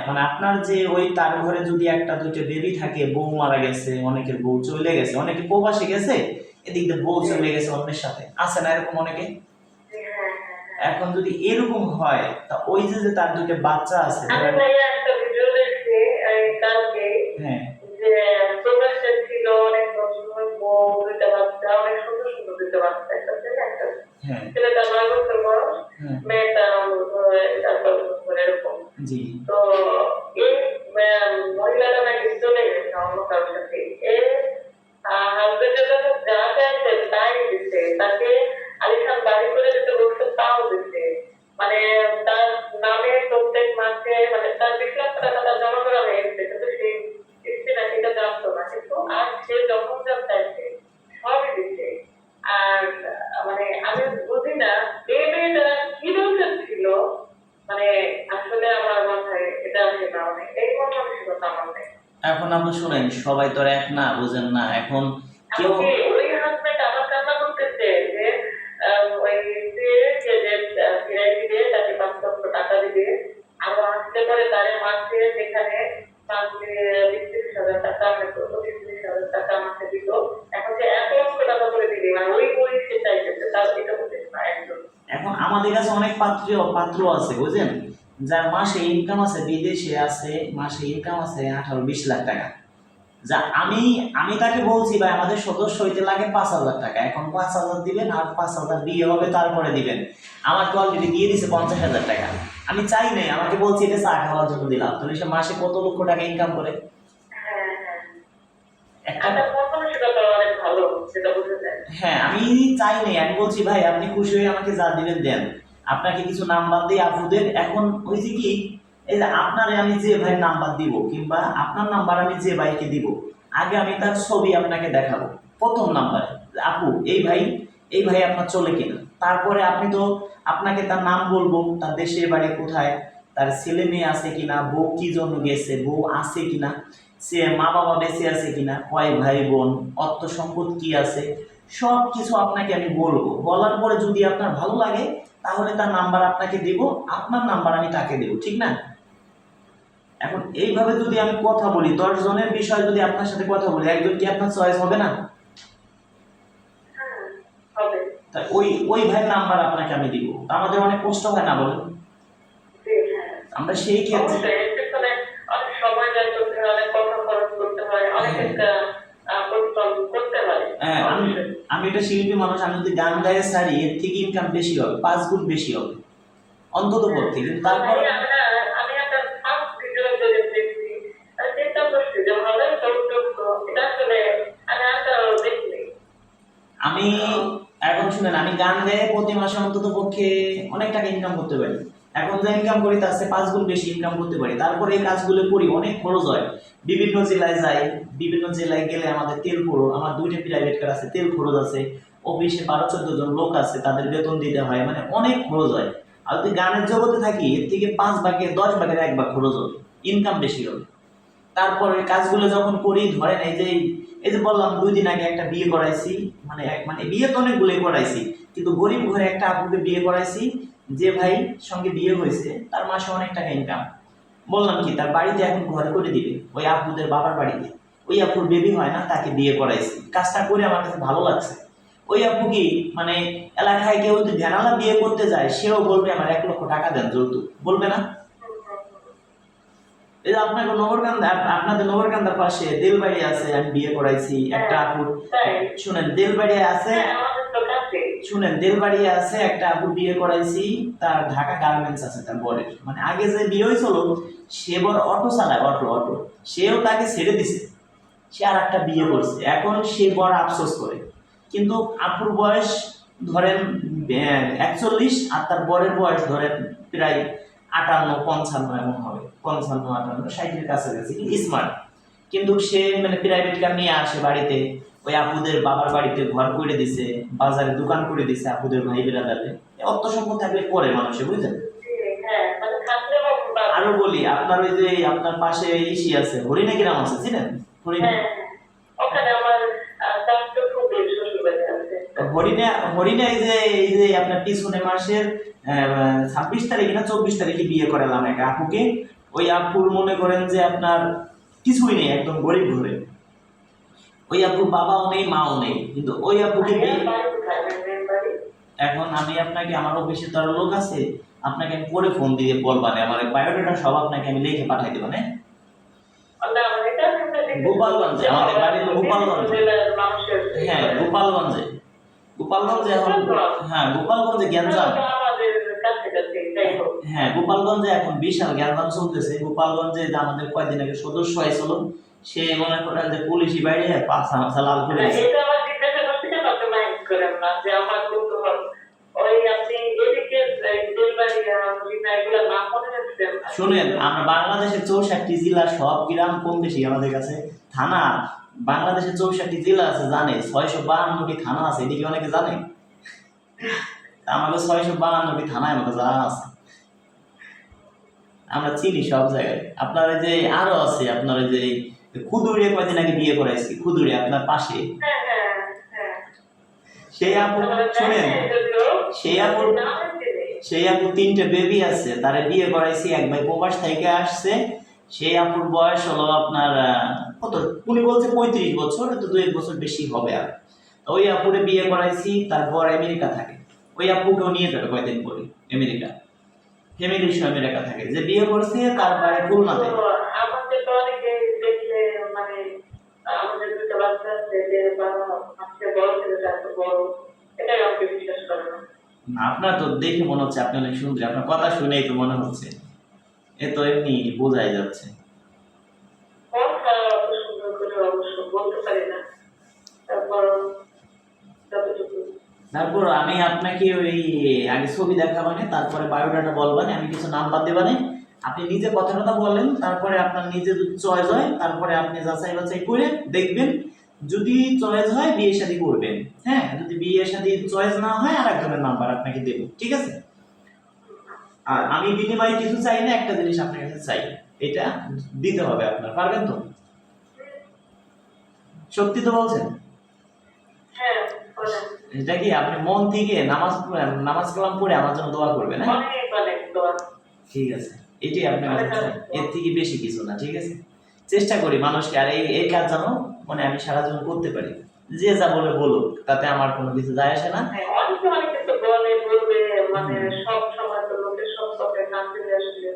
মানে আপনার যে ওই তার ঘরে যদি একটা দুইটা বেবি থাকে, বউ মারা গেছে, অনেকের বউ চলে গেছে, অনেকে প্রবাসে গেছে, এদিক দিয়ে বউ চলে গেছে অন্যের সাথে, আছে না এরকম অনেকে? হ্যাঁ, এখন যদি এরকম হয়, তা ওই যে যে তার দুইটা বাচ্চা আছে আমি ধরেন, ভাইয়া একটা ভিডিও দেখছি কালকে, হ্যাঁ যে প্রবাসে ছিল অনেক বছর, বউ, দুইটা বাচ্চা, অনেক সুন্দর সুন্দর দুইটা বাচ্চা, একটা ছেলে একটা মেয়ে। হ্যাঁ ছেলেটা 9 বছর বয়স, হ্যাঁ মেয়েটা 4-5 বছর এরকম। জি তো এই মহিলাটা নাকি চলে গেছে অন্য কারোর সাথে। এর হাজবেন্ডের কাছে যা চাইছে তাই দিচ্ছে, তাকে আলিশান বাড়ি করে দিতে বলছে, তাও দিচ্ছে। মানে তার নামে প্রত্যেক মাসে মানে তার 20 লাখ টাকা তার জমা করা হয়েছে, কিন্তু সেই স্ত্রী নাকি এটা জানতো না, কিন্তু আর সে যখন যা চাইছে সবই দিচ্ছে। আর মানে আমি বুঝি না এই মেয়েটা কি দরকার ছিল, মানে আসলে আমার মাথায় এটা আসে না, মানে এই মন মানসিকতা আমার নেই। এখন আপনি শুনেন, সবাই তো আর এক না, বুঝেন না, এখন কেউ এমনকি ওই হাজবেন্ড আমার কান্না করতেছে যে ওই যে ফিরাই দিবে, তাকে 5 লক্ষ টাকা দিবে, আরো আসতে পারে তারে মাসে যেখানে 35,000 টাকা, 35,000 টাকা আমাকে দিল, এখন সে 1 লক্ষ টাকা করে দিবে, মানে ওই বই সে চাইতেছে, তার এটা হচ্ছে না একজন। এখন আমাদের কাছে অনেক পাত্র আছে, বুঝেন, যার মাসে ইনকাম আছে, বিদেশে আছে, মাসে ইনকাম আছে 18-20 লাখ টাকা। যা আমি আমি তাকে বলছি, ভাই আমাদের সদস্য হইতে লাগে 5,000 টাকা, এখন 5,000 দিবেন, আর 5,000 বিয়ে হবে তারপরে দিবেন। আমাকে অলরেডি দিয়ে দিছে 50,000 টাকা। আমি চাই নাই, আমাকে বলছি এটা চা খাওয়ার জন্য দিলাম, তাহলে সে মাসে কত লক্ষ টাকা ইনকাম করে? হ্যাঁ, হ্যাঁ, একটা আপনার মন মানসিকতা অনেক ভালো, সেটা বুঝে যায়। হ্যাঁ, আমি চাই নাই, আমি বলছি ভাই আপনি খুশি হয়ে আমাকে যা দিবেন দেন, আপনাকে কিছু নাম্বার দিই আপুদের। এখন হয়েছে কি, এই যে আপনারে আমি যে ভাই নাম্বার দিব, কিংবা আপনার নাম্বার আমি যে ভাইকে দিব, আগে আমি তার ছবি আপনাকে দেখাবো প্রথম নাম্বারে, আপু এই ভাই আপনার চলে কিনা। তারপরে আপনি তো, আপনাকে তার নাম বলবো, তার দেশের বাড়ি কোথায়, তার ছেলে মেয়ে আছে কিনা, বউ কি জন্য গেছে, বউ আছে কিনা, সে মা বাবা বেঁচে আছে কিনা, কয় ভাই বোন, অর্থ সম্পদ কি আছে, সব কিছু আপনাকে আমি বলবো। বলার পরে যদি আপনার ভালো লাগে, তাহলে তার নাম্বার আপনাকে দেব, আপনার নাম্বার আমি তাকে দেব, ঠিক না? এখন এইভাবে যদি আমি কথা বলি, 10 জনের বিষয়ে যদি আপনার সাথে কথা বলি, একজন কি আপনার চয়েস হবে না? হ্যাঁ, হবে। তাই ওই ভাইয়ের নাম্বার আপনাকে আমি দিব, তা আমাদের অনেক কষ্ট হয় না বলেন? জি, হ্যাঁ। আমরা সেই ক্ষেত্রে অবশ্যই এর পেছনে অনেক সময় ব্যয় করতে হয়, অনেক কথা খরচ করতে হয়, অনেক হ্যাঁ একটা পরিশ্রম করতে হয়। হ্যাঁ, অবশ্যই। আমি একটা শিল্পী মানুষ, আমি যদি গান গায়ে ছাড়ি, এর থেকে ইনকাম বেশি হবে, 5 গুণ বেশি হবে অন্তত পক্ষে, কিন্তু তারপর আমি একটা ফার্স্ট ভিডিও যদি দেখছি, চিন্তা করছি যে ভালোই সৌজন্য, এটা আসলে আমি আশা দেখিনি। আমি এখন শুনেন, আমি গান গেয়ে প্রতি মাসে অন্তত পক্ষে অনেক টাকা ইনকাম করতে পারি। এখন যে ইনকাম করি তার চেয়ে 5 গুণ বেশি ইনকাম করতে পারি। তারপরে এই কাজগুলো করি, অনেক খরচ হয়, বিভিন্ন জেলায় যাই, বিভিন্ন জেলায় গেলে আমাদের তেল খরচ, আমার 2টা প্রাইভেট কার আছে, তেল খরচ আছে, অফিসে 12-14 জন লোক আছে, তাদের বেতন দিতে হয়, মানে অনেক খরচ হয়। আর যদি গানের জগতে থাকি, এর থেকে 5 ভাগে 10 ভাগের 1 ভাগ খরচ হবে, ইনকাম বেশি হবে। তারপরে কাজগুলো যখন করি, ধরেন এই যে বললাম 2 দিন আগে একটা বিয়ে করাইছি, মানে বিয়ে তো অনেকগুলোই করাইছি, কিন্তু গরিব ঘরে একটা আপুকে বিয়ে করাইছি, যে ভাই সঙ্গে বিয়ে হয়েছে তার মাসে অনেক টাকা ইনকাম। বললাম কি, তার বাড়িতে এখন ঘর করে দিবে, ওই আপুদের বাবার বাড়িতে, ওই আপুর বেবি হয় না, তাকে বিয়ে করাইছি। কাজটা করে আমার কাছে ভালো লাগছে। ওই আপু কি, মানে এলাকায় কেউ যদি ভ্যানালা বিয়ে করতে যায়, সেও বলবে আমার 1 লক্ষ টাকা দেন যৌতুক, বলবে না? এই যে আপনাদের নগরকান্দার পাশে দেলবাড়ি আছে, আমি বিয়ে করাইছি একটা আপুর। শুনেন দেলবাড়ি আছে, একটা আপুর বিয়ে করাইছি, তার ঢাকা গার্মেন্টস আছে তার বরের, মানে আগে যে বিয়ে হয়েছিল, সে বড় অটো চালায়, অটো, সেও তাকে ছেড়ে দিছে, সে আর একটা বিয়ে করছে, এখন সে বড় আফসোস করে। কিন্তু আপুর বয়স ধরেন 41, আর তার বরের বয়স ধরেন প্রায় 58-55 এমন হবে, 55-58-60-এর কাছাকাছি, স্মার্ট। কিন্তু সে মানে প্রাইভেট কার নিয়ে আসে বাড়িতে, ওই আপুদের বাবার বাড়িতে ঘর করে দিছে, বাজারে দোকান করে দিছে আপুদের ভাই বেরাদারে। অর্থ সম্পদ থাকলে করে মানুষে, বুঝলেন? আরো বলি, আপনার ওই যে আপনার পাশে ইসি আছে, হরিণা গ্রাম আছে, চিনেন হরিণা? হরিণা এই যে আপনার পিছনে মাসের 26 তারিখে না 24 তারিখে বিয়ে করালাম এক আপুকে। ওই আপুর মনে করেন যে আপনার কিছুই নেই, একদম গরিব ঘরে। ওই আপুর বাবাও নেই মাও নেই, কিন্তু ওই আপুকে এখন আমি আপনাকে, আমার অফিসে তো আরো লোক আছে, আপনাকে আমি পরে ফোন দিয়ে বলবানে, আমার বায়োডাটা সব আপনাকে আমি লিখে পাঠাই দেবো। গোপালগঞ্জে, আমাদের বাড়ি তো গোপালগঞ্জে। হ্যাঁ গোপালগঞ্জে, গোপালগঞ্জে এখন, হ্যাঁ গোপালগঞ্জে গ্যাঞ্জাম। হ্যাঁ গোপালগঞ্জে এখন বিশাল গ্যাঞ্জাম চলতেছে। গোপালগঞ্জে যে আমাদের কয়েকদিন আগে সদস্য হয়েছিল, সে মনে করেন যে পুলিশি বাইরে পাঁচা মাছা লাল করে দিয়েছে। শুনেন, আমরা বাংলাদেশের 64 জেলা, সব গ্রাম কম বেশি আমাদের কাছে থানা। বাংলাদেশের 64 জেলা আছে, জানে 652টি থানা আছে, এদিকে অনেকে জানে? আমাদের 652টি থানায় আমাকে জানা আছে, আমরা চিনি সব জায়গায়। আপনার যে আরো আছে, আপনার যে খুদুড়ে কয়দিন আগে বিয়ে করাইছি, খুদুড়ে আপনার পাশে, সেই আপু শুনেন, সেই আপুর 3টে বেবি আছে, তারে বিয়ে করাইছি। এক ভাই প্রবাস থেকে আসছে, সেই আপুর বয়স হলো আপনার কত, উনি বলছে 35 বছর, তো 2-1 বছর বেশি হবে। আর ওই আপুরে বিয়ে করাইছি, তারপর আমেরিকা থাকে। ওই আপুকেও নিয়ে যাবে কয়দিন পরে আমেরিকা, ফ্যামিলির সহ আমেরিকা থাকে। যে বিয়ে করছে তার বাড়ি খুলনাতে। আমাদের তো অনেকে দেখলে মানে আমাদের দুটো বাচ্চা আছে, যে বাচ্চা বড় ছেলেটা এত বড়, এটাই আমাকে বিশ্বাস করে না। আপনার তো দেখে মনে হচ্ছে আপনি অনেক সুন্দর, আপনার কথা শুনেই তো মনে হচ্ছে, এ তো এমনি বোঝাই যাচ্ছে। কথা অত সুন্দর করে অবশ্য বলতে পারি না, তারপর যতটুকু। তারপর আমি আপনাকে ওই আগে ছবি দেখাবানে, তারপরে বায়োডাটা বলবানে, আমি কিছু নাম্বার দেবানে, আপনি নিজে কথাটা বলেন, তারপরে আপনার নিজে যদি চয়েস হয়, তারপরে আপনি যাচাই বাছাই করে দেখবেন। যদি চয়েস হয় বিয়ে শাদী করবেন, হ্যাঁ যদি বিয়ে শাদী চয়েস না হয় আর একজনের নাম্বার আপনাকে দেব, ঠিক আছে? আর আমি বিনিময়ে কিছু চাই না, একটা জিনিস আপনার কাছে চাই, এটা দিতে হবে আপনার, পারবেন তো? সত্যি তো বলছেন? হ্যাঁ বলেন। এটা কি আপনি মন থেকে নামাজ কালাম পড়ে আমার জন্য দোয়া করবেন? হ্যাঁ অনেক অনেক দোয়া। ঠিক আছে, এটাই আপনার কাছে চাই, এর থেকে বেশি কিছু না, ঠিক আছে? চেষ্টা করি মানুষকে, আর এই কাজ যেন মানে আমি সারা জীবন করতে পারি। যে যা বলে বলুক, তাতে আমার কোনো কিছু যায় আসে না। অনেকে অনেক কিছু বলবে, মানে সব সময় তো লোকের সব কথা কান দিলে আসলে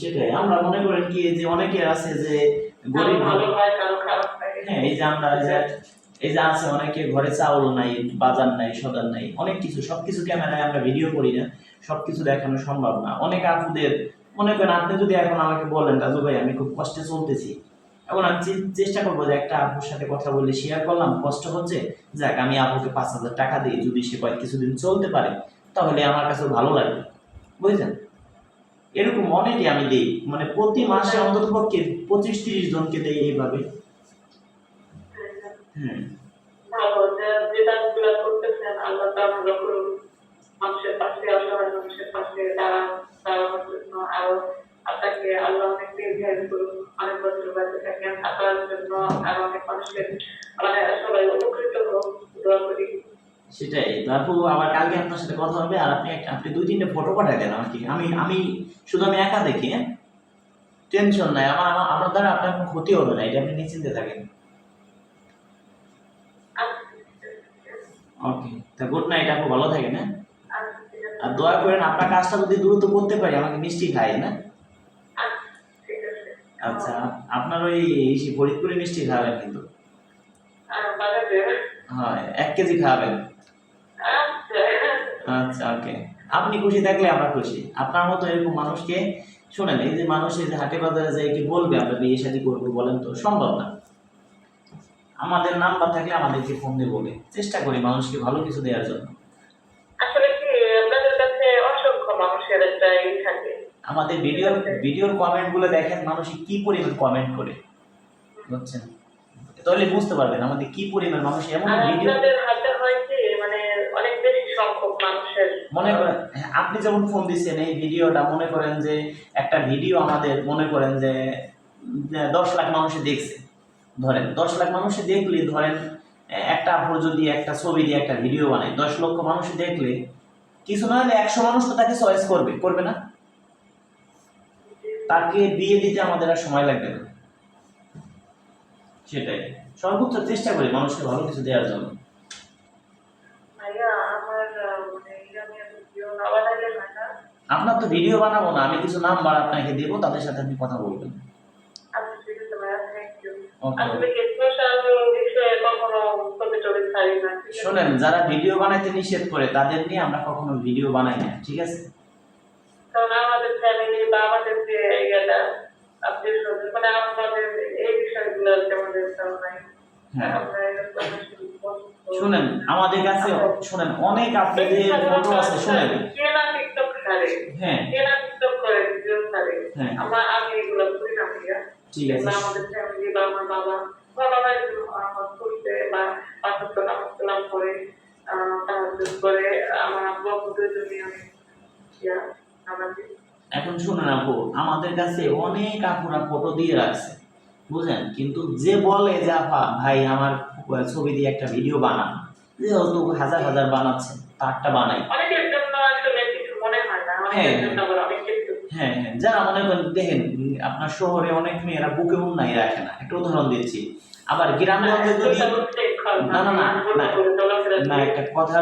সেটাই, আমরা মনে করেন কি যে অনেকে আছে যে গরিব, ভালো হয় কারো খারাপ লাগে। হ্যাঁ এই যে আমরা এই যে আছে অনেকে ঘরে চাউল নাই, বাজার নাই, সদার নাই, অনেক কিছু, সবকিছু ক্যামেরায় আমরা ভিডিও করি না, সবকিছু দেখানো সম্ভব না। অনেক আপুদের মনে করেন, আপনি যদি এখন আমাকে বলেন রাজু ভাই আমি খুব কষ্টে চলতেছি, এখন আমি চেষ্টা করবো যে একটা আপুর সাথে কথা বলে শেয়ার করলাম, কষ্ট হচ্ছে, যাক আমি আপুকে 5,000 টাকা দিই, যদি সে কয়েক কিছুদিন চলতে পারে তাহলে আমার কাছে ভালো লাগবে, বুঝলেন? এরকম অনেকে আমি দিই, মানে প্রতি মাসে অন্তত পক্ষে 25-30 জনকে দেই এইভাবে। হ্যাঁ ভালো যে কাজগুলো করতেছেন, আল্লাহ তাআলা ভালো করুন, মানুষের পাশে, অসহায় মানুষের পাশে দাঁড়ানোর জন্য। আরো আপনাকে আল্লাহ অনেক দীর্ঘায়ু করুন, অনেক বছর বেঁচে থাকেন, আপনার জন্য আরো অনেক মানুষের মানে সবাই উপকৃত হোক, দোয়া করি। সেটাই। তারপর আবার কালকে আপনার সাথে কথা হবে, আর আপনি 2-3টে ফটো পাঠাই দেন আমাকে, আমি শুধু আমি একা দেখি, হ্যাঁ টেনশন নাই, আমার দ্বারা আপনার কোনো ক্ষতি হবে না, এটা আপনি নিশ্চিন্তে থাকেন। ওকে, তা গুড নাইট, আপু ভালো থাকেন। হ্যাঁ আর দোয়া করেন আপনার কাজটা যদি দ্রুত করতে পারি, আমাকে মিষ্টি খাই না। আচ্ছা, আপনার ওই ফরিদপুরি মিষ্টি খাবেন কিন্তু, হ্যাঁ 1 কেজি খাবেন। আচ্ছা ওকে, আপনি খুশি থাকলে আমরা খুশি। আপনার মতো এরকম মানুষকে, শোনেন এই যে মানুষ এই যে হাটে বাজারে যায় কি বলবে আমরা বিয়ে শাদী করবো, বলেন তো? সম্ভব না। আমাদের নাম্বার থাকলে আমাদেরকে ফোন দিয়ে বলে, চেষ্টা করি মানুষকে ভালো কিছু দেওয়ার জন্য। আসলে কি আপনাদের কাছে অসংখ্য মানুষের একটা থাকে, আমাদের ভিডিওর কমেন্ট গুলো দেখেন, মানুষ কি পরিমাণ কমেন্ট করে, বুঝছেন? তাহলে বুঝতে পারবেন আমাদের কি পরিমাণ মানুষ এমন ভিডিও। আপনাদের হাতে হয় কি মানে অনেক বেশি সংখ্যক মানুষের, মনে করেন আপনি যেমন ফোন দিচ্ছেন এই ভিডিওটা, মনে করেন যে একটা ভিডিও আমাদের মনে করেন যে 10 লাখ মানুষে দেখছে, ধরেন 10 লাখ মানুষে দেখলে, ধরেন একটা আপু যদি একটা ছবি দিয়ে একটা ভিডিও বানায়, 10 লক্ষ মানুষে দেখলে কিছু না হলে 100 মানুষ তো তাকে চয়েস করবে না? তাকে বিয়ে দিতে আমাদের আর সময় লাগবে না। সেটাই, সর্বোচ্চ চেষ্টা করি মানুষকে ভালো কিছু দেওয়ার জন্য। ভাইয়া আমার মানে আমি এত ভিডিও না বানাইলে হয় না। আপনার তো ভিডিও বানাবো না, আমি কিছু নাম্বার আপনাকে দেবো, তাদের সাথে আপনি কথা বলবেন। আমি ঠিক আছে ভাইয়া, থ্যাংক ইউ। ওকে। আসলে কি সোশ্যাল বিষয়ে কখনো ছবি টবি ছাড়ি না, ঠিক আছে? শোনেন, যারা ভিডিও বানাইতে নিষেধ করে তাদের নিয়ে আমরা কখনো ভিডিও বানাই না, ঠিক আছে? কারণ আমাদের ফ্যামিলি বা আমাদের যে ইয়েটা আপনি মানে আমাদের এই বিষয়গুলো আমাদের নাই। হ্যাঁ, আমরা এরকম শুনেন আমাদের কাছে, শুনেন অনেক আপনাদের ফটো আছে, শুনেন। কেনা টিকটক ছাড়ে, হ্যাঁ কেনা টিকটক করে ভিডিও ছাড়ে, হ্যাঁ, আমি এগুলো করি না ভাইয়া। ঠিক আছে। আমাদের ফ্যামিলি বা আমার বাবা আমার করতে বা পাঁচত্ব নাম করে তাহাজ্জুদ করে আমার আব্বু আব্বুদের জন্য আমি আমাকে এখন শুনুন আপু, আমাদের কাছে অনেক আপুরা ফটো দিয়ে রাখছে, বুঝলেন, কিন্তু যে বলে যে আপা ভাই আমার ছবি দিয়ে একটা ভিডিও বানান, যে হয়তো হাজার হাজার বানাচ্ছে, তারটা বানাই। অনেকের জন্য আসলে কিছু মনে হয় না, অনেকের জন্য আবার অনেক কিছু। হ্যাঁ হ্যাঁ, যারা মনে করেন, দেখেন আপনার শহরে অনেক মেয়েরা বুকে উন্নাই রাখে না, একটা উদাহরণ দিচ্ছি। আবার গ্রামগঞ্জে যদি, না না না না না, একটা কথা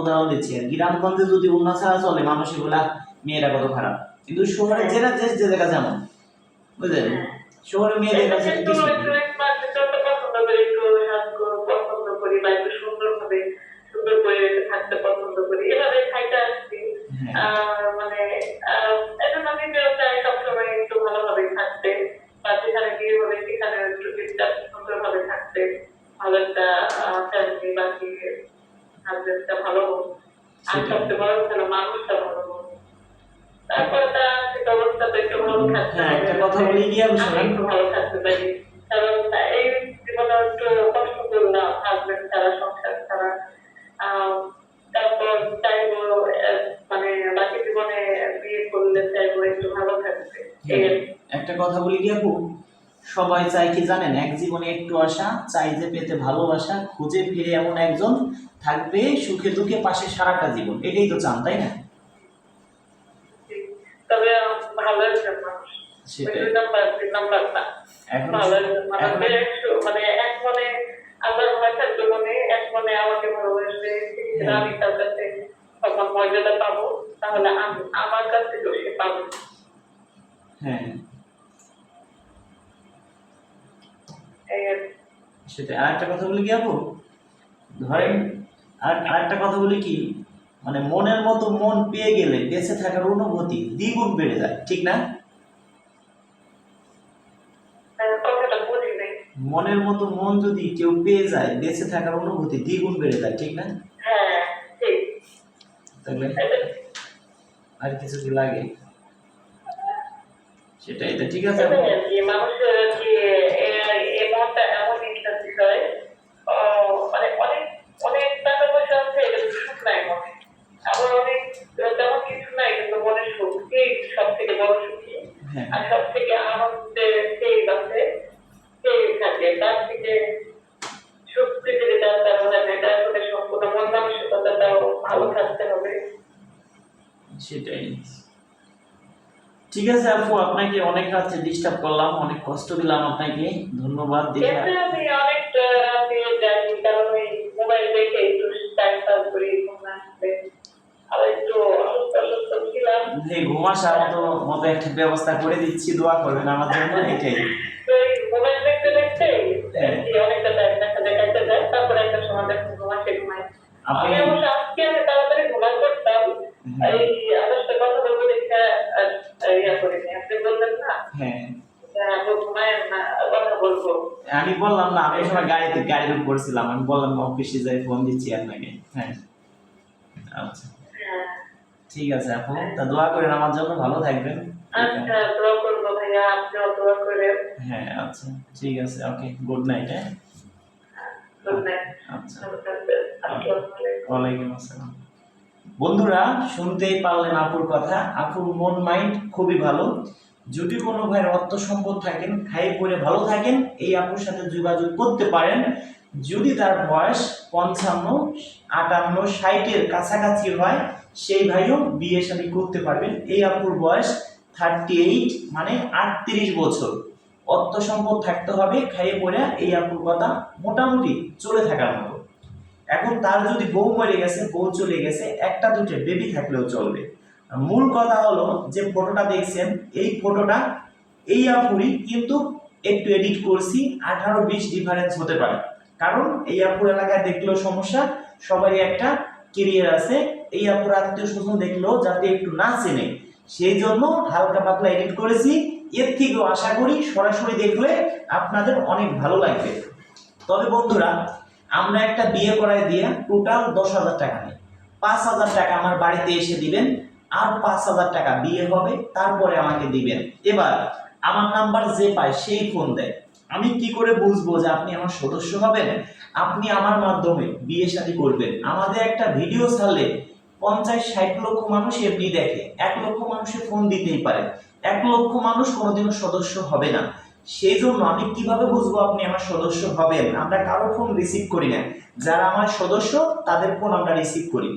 উদাহরণ দিচ্ছি, গ্রামগঞ্জে যদি উন্না ছাড়া চলে, মানুষ এগুলা মেয়েরা কত খারাপ, কিন্তু শহরে যে জায়গা যেমন, বুঝলেন, শহরে মেয়েদের কাছে একটু কিছু একটু পছন্দ করি, একটু পছন্দ করি বা একটু সুন্দর করে থাকতে পছন্দ করি, এভাবে খাইতে আসছি। মানে এখন আমি চাই সবসময় একটু ভালোভাবে থাকতে, বা যেখানে বিয়ে হবে সেখানে একটু সুন্দরভাবে থাকতে, ভালো একটা ফ্যামিলি বা হাজবেন্ডটা ভালো হোক, আর সবচেয়ে বড় কথা হলো মানুষটা ভালো হোক। তারপরে তার আর্থিক অবস্থা তো একটু ভালো থাকতে হ্যাঁ, হবে, একটা কথা বলি কি আমি শোনেন, একটু ভালো থাকতে পারি। কারণ এই জীবনে একটু কষ্ট করলাম, হাজবেন্ড ছাড়া, সংসার ছাড়া। তারপর চাইবো মানে বাকি জীবনে বিয়ে করলে চাইবো একটু ভালো থাকতে। একটা কথা বলি কি আপু, সবাই চায় কি জানেন, এক জীবনে একটু আশা, চাই যে পেতে ভালোবাসা, খুঁজে ফিরে এমন একজন থাকবে সুখে দুঃখে পাশে সারাটা জীবন, এটাই তো চান, তাই না? তবে ভালো একজন মানুষ, সেটাই। দুই নাম্বার না, এখন ভালো একজন মানুষ, মানে এক মনে আল্লাহর ভয় থাকবে, মনে এক মনে আমাকে ভালোবাসবে, আমি তার কাছে তখন মর্যাদা পাবো, তাহলে আমার কাছ থেকে সে পাবে। হ্যাঁ সেটাই। আর একটা কথা বলি কি আপু, ধরেন আরেকটা কথা বলি কি, মানে মনের মতো মন পেয়ে গেলে বেঁচে থাকার অনুভূতি দ্বিগুণ বেড়ে যায়, ঠিক না? কথাটা বুঝি নাই। মনের মতো মন যদি কেউ পেয়ে যায়, বেঁচে থাকার অনুভূতি দ্বিগুণ বেড়ে যায়, ঠিক না? হ্যাঁ ঠিক। তাহলে আর কিছু কি লাগে? সেটাই তো, ঠিক আছে। মানুষের আর কি এই মনটা এমন একটা বিষয়, মানে অনেক অনেক টাকা পয়সা আছে কিন্তু সুখ নাই মনে, আবার অনেক তেমন কিছু নাই কিন্তু মনে সুখ, সেই সব থেকে বড় সুখী। আর সব থেকে আনন্দের সেই আছে, সেই থাকে, তার থেকে সুখ পৃথিবীতে তার মনে হয় এটা আসলে সম্পূর্ণ মন মানসিকতাটাও ভালো থাকতে হবে। সেটাই। ঠিক আছে আপু, আপনাকে অনেক রাতে ডিস্টার্ব করলাম, অনেক কষ্ট দিলাম আপনাকে, ধন্যবাদ। আমি অনেক রাতে যাই, কারণ ওই মোবাইল দেখে একটু টাইম পাস করি, ঘুম আসবে, আর একটু অসুস্থ ছিলাম। ঘুম আসার মতো একটা ব্যবস্থা করে দিচ্ছি, দোয়া করবেন আমার জন্য, এটাই। মোবাইল দেখতে দেখতে অনেকটা টাইম দেখাইতে যায়, তারপরে একটা সময় দেখুন ঘুমায়। আমি অবশ্য আজকে আমি তাড়াতাড়ি ঘুমাই করতাম, এই আদর্শটা কথা বলবো দেখে ইয়া করিনি, আপনি বললেন না। হ্যাঁ, কথা বলবো, আমি বললাম না, আমি সময় গাড়ির উপর ছিলাম, আমি বললাম অফিসে যাই ফোন দিচ্ছি আপনাকে। হ্যাঁ আচ্ছা, ঠিক আছে আপু, তা দোয়া করেন আমার জন্য, ভালো থাকবেন। আচ্ছা দোয়া করবো ভাইয়া, আপনিও দোয়া করেন। হ্যাঁ আচ্ছা, ঠিক আছে, ওকে, গুড নাইট। হ্যাঁ, গুড নাইট। আচ্ছা, আসসালামু আলাইকুম। ওয়ালাইকুম আসসালাম। বন্ধুরা, শুনতেই পারলেন আপুর কথা, আপুর মন মাইন্ড খুবই ভালো। যদি কোনো ভাইয়ের অর্থ সম্পদ থাকেন, খাই পরে ভালো থাকেন, এই আপুর সাথে যোগাযোগ করতে পারেন। যদি তার বয়স 55, 58, 60-এর কাছাকাছি হয়, সেই ভাইও বিয়ে শাদী করতে পারবেন। এই আপুর বয়স 38 মানে 38 বছর অর্থ সম্পদ থাকতে হবে, খাইয়ে পড়ে এই আপুর কথা মোটামুটি চলে থাকার মতো। এখন তার যদি বউ মরে গেছে, বউ চলে গেছে, একটা দুটো বেবি থাকলেও চলবে। মূল কথা হলো যে ফটোটা দেখছেন, এই ফটোটা এই আপুরই, কিন্তু একটু এডিট করছি, 18-20 ডিফারেন্স হতে পারে। কারণ এই আপুর এলাকায় দেখলেও সমস্যা, সবারই একটা কেরিয়ার আছে, এই আপুর আত্মীয় স্বজন দেখলেও যাতে একটু না চেনে, সেই জন্য হালকা পাতলা এডিট করেছি। এর থেকেও আশা করি সরাসরি দেখলে আপনাদের অনেক ভালো লাগবে। তবে বন্ধুরা, আমরা একটা বিয়ে করায় দিয়ে টোটাল 10,000 টাকা নেই। 5,000 টাকা আমার বাড়িতে এসে দিবেন, আর 5,000 টাকা বিয়ে হবে, তারপরে আমাকে দিবেন। এবার আমার নাম্বার যে পায় সেই ফোন দেয়। আমি কি করে বুঝবো যে আপনি আমার সদস্য হবেন? আপনি আমার মাধ্যমে বিয়ে শাদী করবেন। আমাদের একটা ভিডিও ছাড়লে 50-60 লক্ষ মানুষ এমনি দেখে, 1 লক্ষ মানুষের ফোন দিতেই পারে, 1 লক্ষ মানুষ কোনোদিনও সদস্য হবে না। সেই জন্য আমি কিভাবে বুঝবো আপনি আমার সদস্য হবেন? আমরা কারো ফোন রিসিভ করি না, যারা আমার সদস্য তাদের ফোন আমরা রিসিভ করি।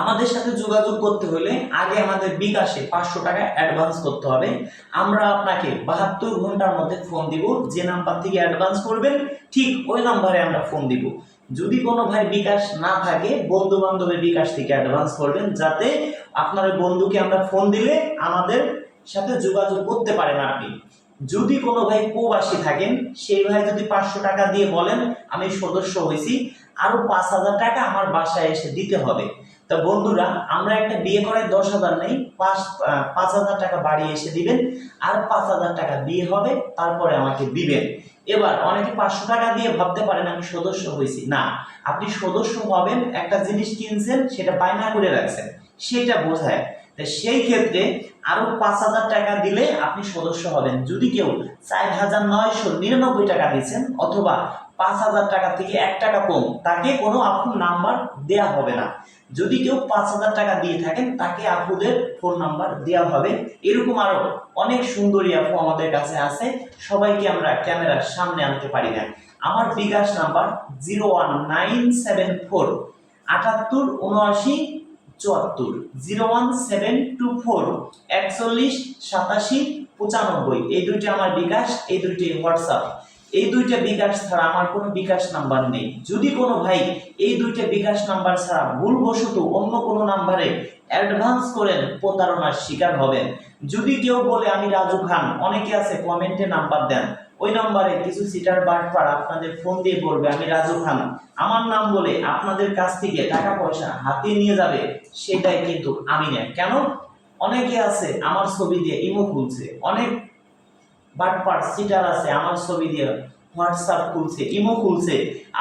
আমাদের সাথে যোগাযোগ করতে হলে আগে আমাদের বিকাশে 500 টাকা অ্যাডভান্স করতে হবে। আমরা আপনাকে 72 ঘন্টার মধ্যে ফোন দিব। যে নাম্বার থেকে অ্যাডভান্স করবেন ঠিক ওই নাম্বারে আমরা ফোন দিব। যদি কোনো ভাই বিকাশ না থাকে, বন্ধু বান্ধবের বিকাশ থেকে অ্যাডভান্স করবেন, যাতে আপনার বন্ধুকে আমরা ফোন দিলে আমাদের সাথে যোগাযোগ করতে পারেন আপনি। যদি কোনো ভাই প্রবাসী থাকেন, সেই ভাই যদি 500 টাকা দিয়ে বলেন আমি সদস্য হয়েছি, আরো 5,000 টাকা আমার বাসায় এসে দিতে হবে। তা বন্ধুরা, আমরা একটা বিয়ে করায় 10,000 নেই, 5,000 টাকা বাড়ি এসে দিবেন, আর 5,000 টাকা বিয়ে হবে, তারপরে আমাকে দিবেন। এবার অনেকে 500 টাকা দিয়ে ভাবতে পারেন আমি সদস্য হয়েছি। না, আপনি সদস্য হবেন, একটা জিনিস কিনছেন, সেটা বায়না করে রাখছেন, সেটা বোঝায়। সেই ক্ষেত্রে আরো 5,000 টাকা দিলে আপনি সদস্য হবেন। যদি কেউ 4,999 টাকা দিচ্ছেন অথবা 5,000 টাকা থেকে 1 টাকা কম, তাকে কোনো আপুর নাম্বার দেয়া হবে না। যদি কেউ 5,000 টাকা দিয়ে থাকেন, তাকে আপুদের ফোন নাম্বার দেওয়া হবে। এরকম আরো অনেক সুন্দরী আপু আমাদের কাছে আছে, সবাইকে আমরা ক্যামেরার সামনে আনতে পারি না। আমার বিকাশ নাম্বার 01974 78 79 74 01724 41 87 95। এই দুইটা আমার বিকাশ, এই দুইটাই হোয়াটসঅ্যাপ। এই দুইটা বিকাশ ছাড়া আমার কোনো বিকাশ নাম্বার নেই। যদি কোনো ভাই এই দুইটা বিকাশ নাম্বার ছাড়া ভুলবশত অন্য কোনো নাম্বারে অ্যাডভান্স করেন, প্রতারণার শিকার হবেন। যদি কেউ বলে আমি রাজু খান, অনেকে আছে কমেন্টে নাম্বার দেন, ওই নাম্বারে কিছু সিটার বাটপার আপনাদের ফোন দিয়ে বলবে আমি রাজু খান, আমার নাম বলে আপনাদের কাছ থেকে টাকা পয়সা হাতিয়ে নিয়ে যাবে, সেটাই কিন্তু আমি না। কেন? অনেকে আছে আমার ছবি দিয়ে ইমো খুলছে, অনেক বাটপার সিটার আছে আমার ছবি দিয়ে হোয়াটসঅ্যাপ খুলছে, ইমো খুলছে,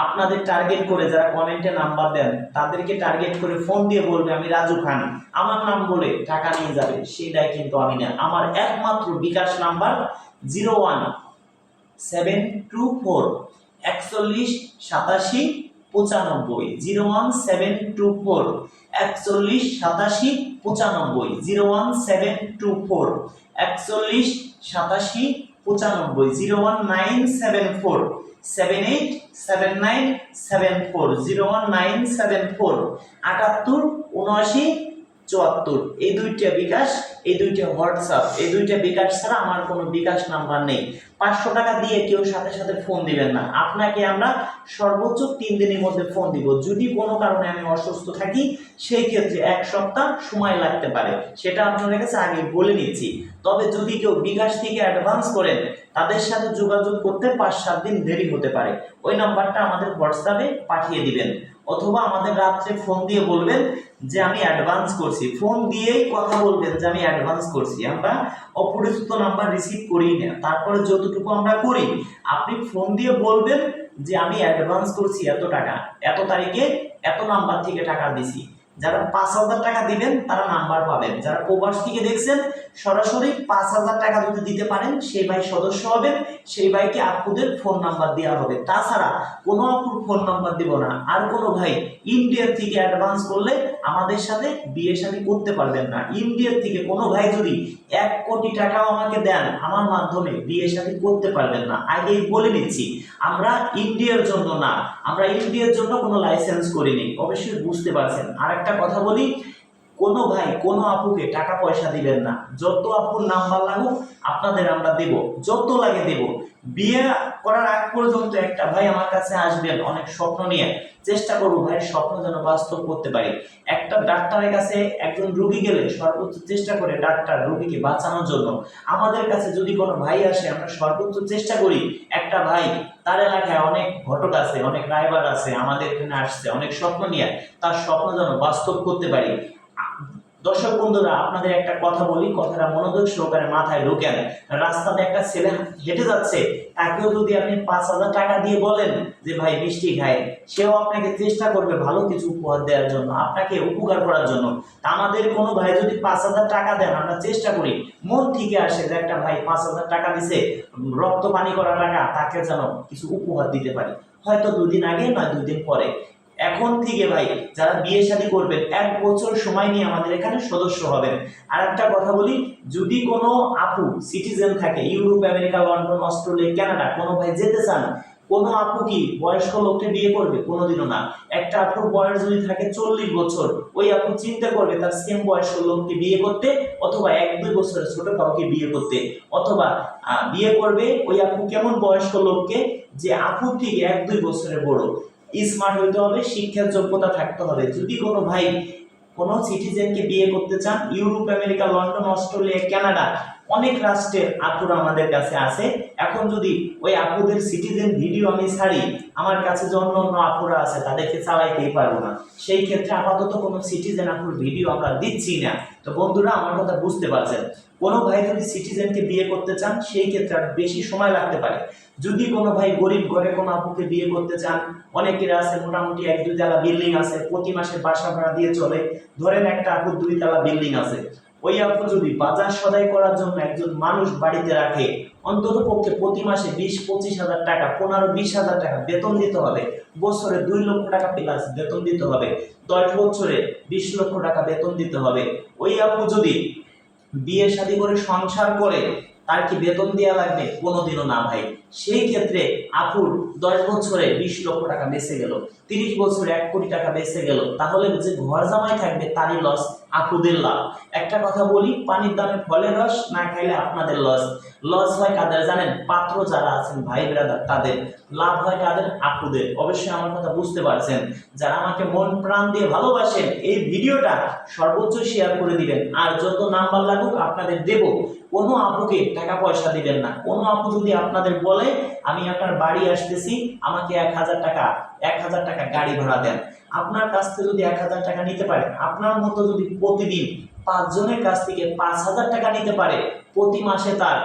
আপনাদের টার্গেট করে যারা কমেন্টে নাম্বার দেন তাদেরকে টার্গেট করে ফোন দিয়ে বলবে আমি রাজু খান, আমার নাম বলে টাকা নিয়ে যাবে, সেটাই কিন্তু আমি না। আমার একমাত্র বিকাশ নাম্বার 01724 41 87 95 01724 41 87 95 01724 41 87 95 01974 787974 01974 78 79 74। এই দুইটা বিকাশ, এই দুইটা হোয়াটসঅ্যাপ, এই দুইটা বিকাশ ছাড়া আমার কোনো বিকাশ নাম্বার নেই। 500 টাকা দিয়ে কেউ সাথে সাথে ফোন দিবেন না, আপনাকে আমরা সর্বোচ্চ 3 দিনের মধ্যে ফোন দিব। যদি কোনো কারণে আমি অসুস্থ থাকি, সেই ক্ষেত্রে 1 সপ্তাহ সময় লাগতে পারে, সেটা আপনাদের কাছে আগে বলে নিচ্ছি। তবে যদি কেউ বিকাশ থেকে অ্যাডভান্স করেন, তাদের সাথে যোগাযোগ করতে 5-7 দিন দেরি হতে পারে। ওই নাম্বারটা আমাদের হোয়াটসঅ্যাপে পাঠিয়ে দিবেন, অথবা আমাদের রাত্রে ফোন দিয়ে বলবেন যে আমি অ্যাডভান্স করছি। ফোন দিয়েই কথা বলবেন যে আমি অ্যাডভান্স করছি। আমরা অপরিচিত নাম্বার রিসিভ করি না, তারপরে যতটুকু আমরা করি, আপনি ফোন দিয়ে বলবেন যে আমি অ্যাডভান্স করছি এত টাকা, এত তারিখে এত নাম্বার থেকে টাকা দিছি। যারা 5,000 টাকা দিবেন তারা নাম্বার পাবেন। যারা প্রবাস থেকে দেখছেন, সরাসরি 5,000 টাকা যদি দিতে পারেন, সেই ভাই সদস্য হবেন, সেই ভাইকে আপুদের ফোন নাম্বার দেওয়া হবে। তাছাড়া কোনো আপুর ফোন নাম্বার দিব না। আর কোনো ভাই ইন্ডিয়ার থেকে অ্যাডভান্স করলে আমাদের সাথে বিয়ে শাদী করতে পারবেন না। ইন্ডিয়ার থেকে কোনো ভাই যদি 1 কোটি টাকাও আমাকে দেন, আমার মাধ্যমে বিয়ে শাদী করতে পারবেন না। আগেই বলে নিচ্ছি, আমরা ইন্ডিয়ার জন্য না, আমরা ইন্ডিয়ার জন্য কোনো লাইসেন্স করিনি, অবশ্যই বুঝতে পারছেন। আর একটা কথা বলি, কোনো ভাই কোনো আপুকে টাকা পয়সা দিবেন না। যত আপুর নাম্বার লাগুক আপনাদের আমরা দেব, যত লাগে দেব। বিয়ে করার আগ পর্যন্ত একটা ভাই আমার কাছে আসবেন অনেক স্বপ্ন নিয়ে, চেষ্টা করবো ভাই স্বপ্ন যেন বাস্তব করতে পারি। একটা ডাক্তারের কাছে একজন রোগী গেলে সর্বোচ্চ চেষ্টা করে ডাক্তার রোগীকে বাঁচানোর জন্য। আমাদের কাছে যদি কোনো ভাই আসে আমরা সর্বোচ্চ চেষ্টা করি, একটা ভাই তার এলাকায় অনেক ঘটক আছে, অনেক রাইবার আছে, আমাদের এখানে আসছে অনেক স্বপ্ন নিয়ে, তার স্বপ্ন যেন বাস্তব করতে পারি। দর্শক বন্ধুরা, আপনাদের একটা কথা বলি, কথাটা মনোযোগ সহকারে মাথায় ঢোকেন। রাস্তাতে একটা ছেলে হেঁটে যাচ্ছে, তাকেও যদি আপনি 5,000 টাকা দিয়ে বলেন যে ভাই মিষ্টি খায়, সেও আপনাকে চেষ্টা করবে ভালো কিছু উপহার দেওয়ার জন্য, আপনাকে উপকার করার জন্য। তা আমাদের কোনো ভাই যদি 5,000 টাকা দেন, আমরা চেষ্টা করি মন থেকে আসে যে একটা ভাই 5,000 টাকা দিছে, রক্ত পানি করা টাকা, তাকে যেন কিছু উপহার দিতে পারি। হয়তো 2 দিন আগে নয় 2 দিন পরে। এখন থেকে ভাই যারা বিয়ে শাদী করবেন 1 বছর সময় নিয়ে আমাদের এখানে সদস্য হবেন। আর একটা কথা বলি, যদি কোনো আপু সিটিজেন থাকে Europe, America, London, Australia, Canada, কোনো ভাই যেতে চান, কোনো আপু কি বয়স্ক লোককে বিয়ে করবে? কোনোদিনও না। একটা আপুর বয়স যদি থাকে 40 বছর, ওই আপু চিন্তা করবে তার সেম বয়স্ক লোককে বিয়ে করতে, অথবা 1-2 বছরের ছোট কাউকে বিয়ে করতে, অথবা বিয়ে করবে ওই আপু কেমন বয়স্ক লোককে, যে আপু ঠিক 1-2 বছরের বড়। স্মার্ট হইতে হবে, শিক্ষার যোগ্যতা থাকতে হবে। যদি কোনো ভাই কোনো সিটিজেনকে বিয়ে করতে চান, Europe, America, London, Australia, Canada, অনেক রাষ্ট্রের আপুরা আমাদের কাছে আছে। এখন যদি ওই আপুদের সিটিজেন ভিডিও আমি ছাড়ি, আমার কাছে যে অন্য অন্য আপুরা আছে তাদেরকে চালাইতেই পারবো না। সেই ক্ষেত্রে আপাতত কোনো সিটিজেন আপুর ভিডিও আমরা দিচ্ছি না। তো বন্ধুরা, আমার কথা বুঝতে পারছেন। কোনো ভাই যদি সিটিজেনকে বিয়ে করতে চান, সেই ক্ষেত্রে আর বেশি সময় লাগতে পারে। যদি কোনো ভাই গরিব ঘরে কোনো আপুকে বিয়ে করতে চান, অনেকের আছে মোটামুটি 1-2 তলা বিল্ডিং আছে, প্রতি মাসে বাসা ভাড়া দিয়ে চলে, ধরেন একটা আপুর 2 তলা বিল্ডিং আছে, ওই আপু যদি বাজার সদাই করার জন্য একজন মানুষ বাড়িতে রাখে, অন্তত পক্ষে প্রতি মাসে 20-25 হাজার টাকা, 15-20 হাজার টাকা বেতন দিতে হবে। বছরে 2 লক্ষ টাকা প্লাস বেতন দিতে হবে। 10 বছরে 20 লক্ষ টাকা বেতন দিতে হবে। ওই আপু যদি বিয়ে শাদী করে সংসার করে, তার কি বেতন দেওয়া লাগবে? কোনোদিনও না ভাই। সেই ক্ষেত্রে আপুর 10 বছরে 20 লক্ষ টাকা বেঁচে গেল, 30 বছরে 1 কোটি টাকা বেঁচে গেল, তাহলে যে ঘর জামাই থাকবে তারই লস, আপুদের লাভ। একটা কথা বলি, পানির দামে ফলের রস না খাইলে আপনাদের লস। লস হয় কাদের জানেন? পাত্র যারা আছেন ভাই ব্রাদার, তাদের লাভ হয় কাদের? আপুদের। অবশ্যই আমার কথা বুঝতে পারছেন। যারা আমাকে মন প্রাণ দিয়ে ভালোবাসেন, এই ভিডিওটা সর্বোচ্চ শেয়ার করে দিবেন, আর যত নাম্বার লাগুক আপনাদের দেব। কোনো আপুকে টাকা পয়সা দিবেন না। কোনো আপু যদি আপনাদের বলে আমি আপনার বাড়ি আসতেছি, আমাকে 1,000 টাকা 1,000 টাকা গাড়ি ভাড়া দেন, আপনার কাছ থেকে যদি 1,000 টাকা নিতে পারে, আপনার মতো যদি প্রতিদিন 5 জনের কাছ থেকে 5,000 টাকা নিতে পারে, প্রতি মাসে তার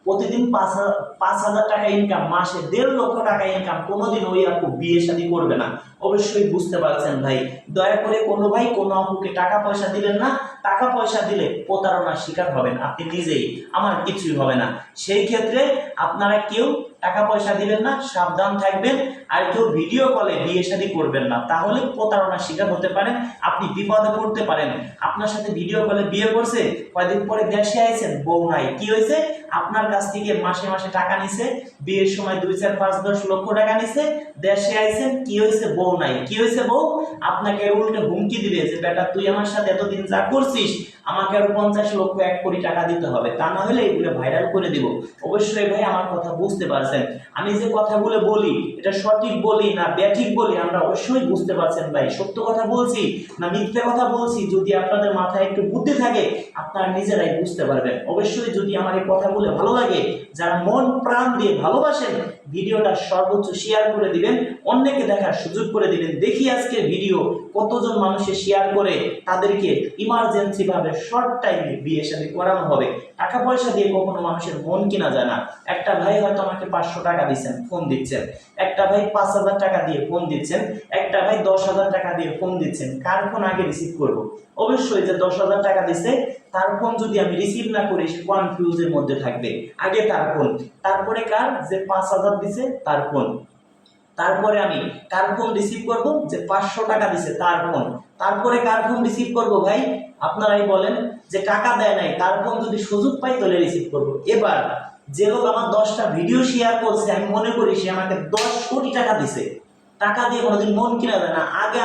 প্রতিদিন 5,000 টাকা ইনকাম, মাসে 1.5 লক্ষ টাকা ইনকাম, কোনোদিন ওই আপু বিয়ে শাদী করবে না। অবশ্যই বুঝতে পারছেন ভাই। দয়া করে কোনো ভাই কোনো আপুকে টাকা পয়সা দিবেন না। টাকা পয়সা দিলে প্রতারণার শিকার হবেন আপনি নিজেই, আমার কিছুই হবে না। সেই ক্ষেত্রে আপনারা কেউ টাকা পয়সা দিবেন না, সাবধান থাকবেন। আর কেউ ভিডিও কলে বিয়ে শাদী করবেন না, তাহলে প্রতারণার শিকার হতে পারেন, আপনি বিপদে পড়তে পারেন। আপনার সাথে ভিডিও কলে বিয়ে করছে, কয়েকদিন পরে দেশে আইছেন, বউ নাই, কি হয়েছে? আপনার কাছ থেকে মাসে মাসে টাকা নিছে, বিয়ের সময় 2, 4, 5, 10 লক্ষ টাকা নিছে, দেশে আইছেন, কি হয়েছে? বউ নাই। কি হয়েছে? বউ আপনাকে উল্টে হুমকি দিবে যে বেটা তুই আমার সাথে এতদিন যা করছিস, আমাকে আরো 50 লক্ষ 1 কোটি টাকা দিতে হবে, তা না হলে এগুলো ভাইরাল করে দিব। অবশ্যই ভাই আমার কথা বুঝতে পারছেন। আমি যে কথাগুলো বলি এটা সঠিক বলি না ব্যাঠিক বলি, আমরা অবশ্যই বুঝতে পারছেন ভাই। সত্য কথা বলছি না মিথ্যা কথা বলছি, যদি আপনাদের মাথায় একটু বুদ্ধি থাকে আপনারা নিজেরাই বুঝতে পারবেন। অবশ্যই যদি আমার এই কথাগুলো ভালো লাগে, যারা মন প্রাণ দিয়ে ভালোবাসেন, ভিডিওটা সর্বোচ্চ শেয়ার করে দিবেন, অন্যকে দেখার সুযোগ করে দিবেন। দেখি আজকে ভিডিও কতজন মানুষে শেয়ার করে তাদেরকে ইমার্জেন্সি ভাবে শর্ট টাইমে বিয়ে শাদী করানো হবে। টাকা পয়সা দিয়ে কখনো মানুষের মন কিনা যায় না। একটা ভাই হয়তো আমাকে 500 টাকা দিচ্ছেন, ফোন দিচ্ছেন, একটা ভাই 5,000 টাকা দিয়ে ফোন দিচ্ছেন, একটা ভাই 10,000 টাকা দিয়ে ফোন দিচ্ছেন, কার ফোন আগে রিসিভ করব? অবশ্যই যে 10,000 টাকা দিচ্ছে তার ফোন যদি আমি রিসিভ না করি, সে কনফিউজের মধ্যে থাকবে। আগে তার ফোন, তারপরে কার যে 5,000 দিছে তার ফোন, তারপরে আমি কার ফোন রিসিভ করব? যে 500 টাকা দিছে তার ফোন, তারপরে কার ফোন রিসিভ করব ভাই? আপনারাই বলেন। যে টাকা দেয় নাই তার ফোন যদি সুযোগ পাই তাহলে রিসিভ করব। এবার যে লোক আমার 10টা ভিডিও শেয়ার করছে, আমি মনে করি সে আমাকে 10 কোটি টাকা দিছে, টাকা দিয়ে কোনোদিন মন কিনা যায় না। আগে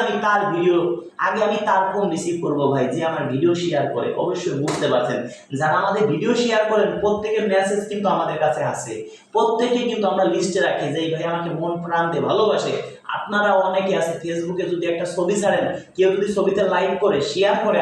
আমি তার ফোন রিসিভ করবো ভাই, যে আমার ভিডিও শেয়ার করে। অবশ্যই বুঝতে পারছেন, যারা আমাদের ভিডিও শেয়ার করেন প্রত্যেকের মেসেজ কিন্তু আমাদের কাছে আছে, প্রত্যেকে কিন্তু আমরা লিস্টে রাখি যে এই ভাই আমাকে মন প্রান্তে ভালোবাসে। আপনারা অনেকে আছে ফেসবুকে যদি একটা ছবি ছাড়েন, কেউ যদি ছবিতে লাইক করে শেয়ার করে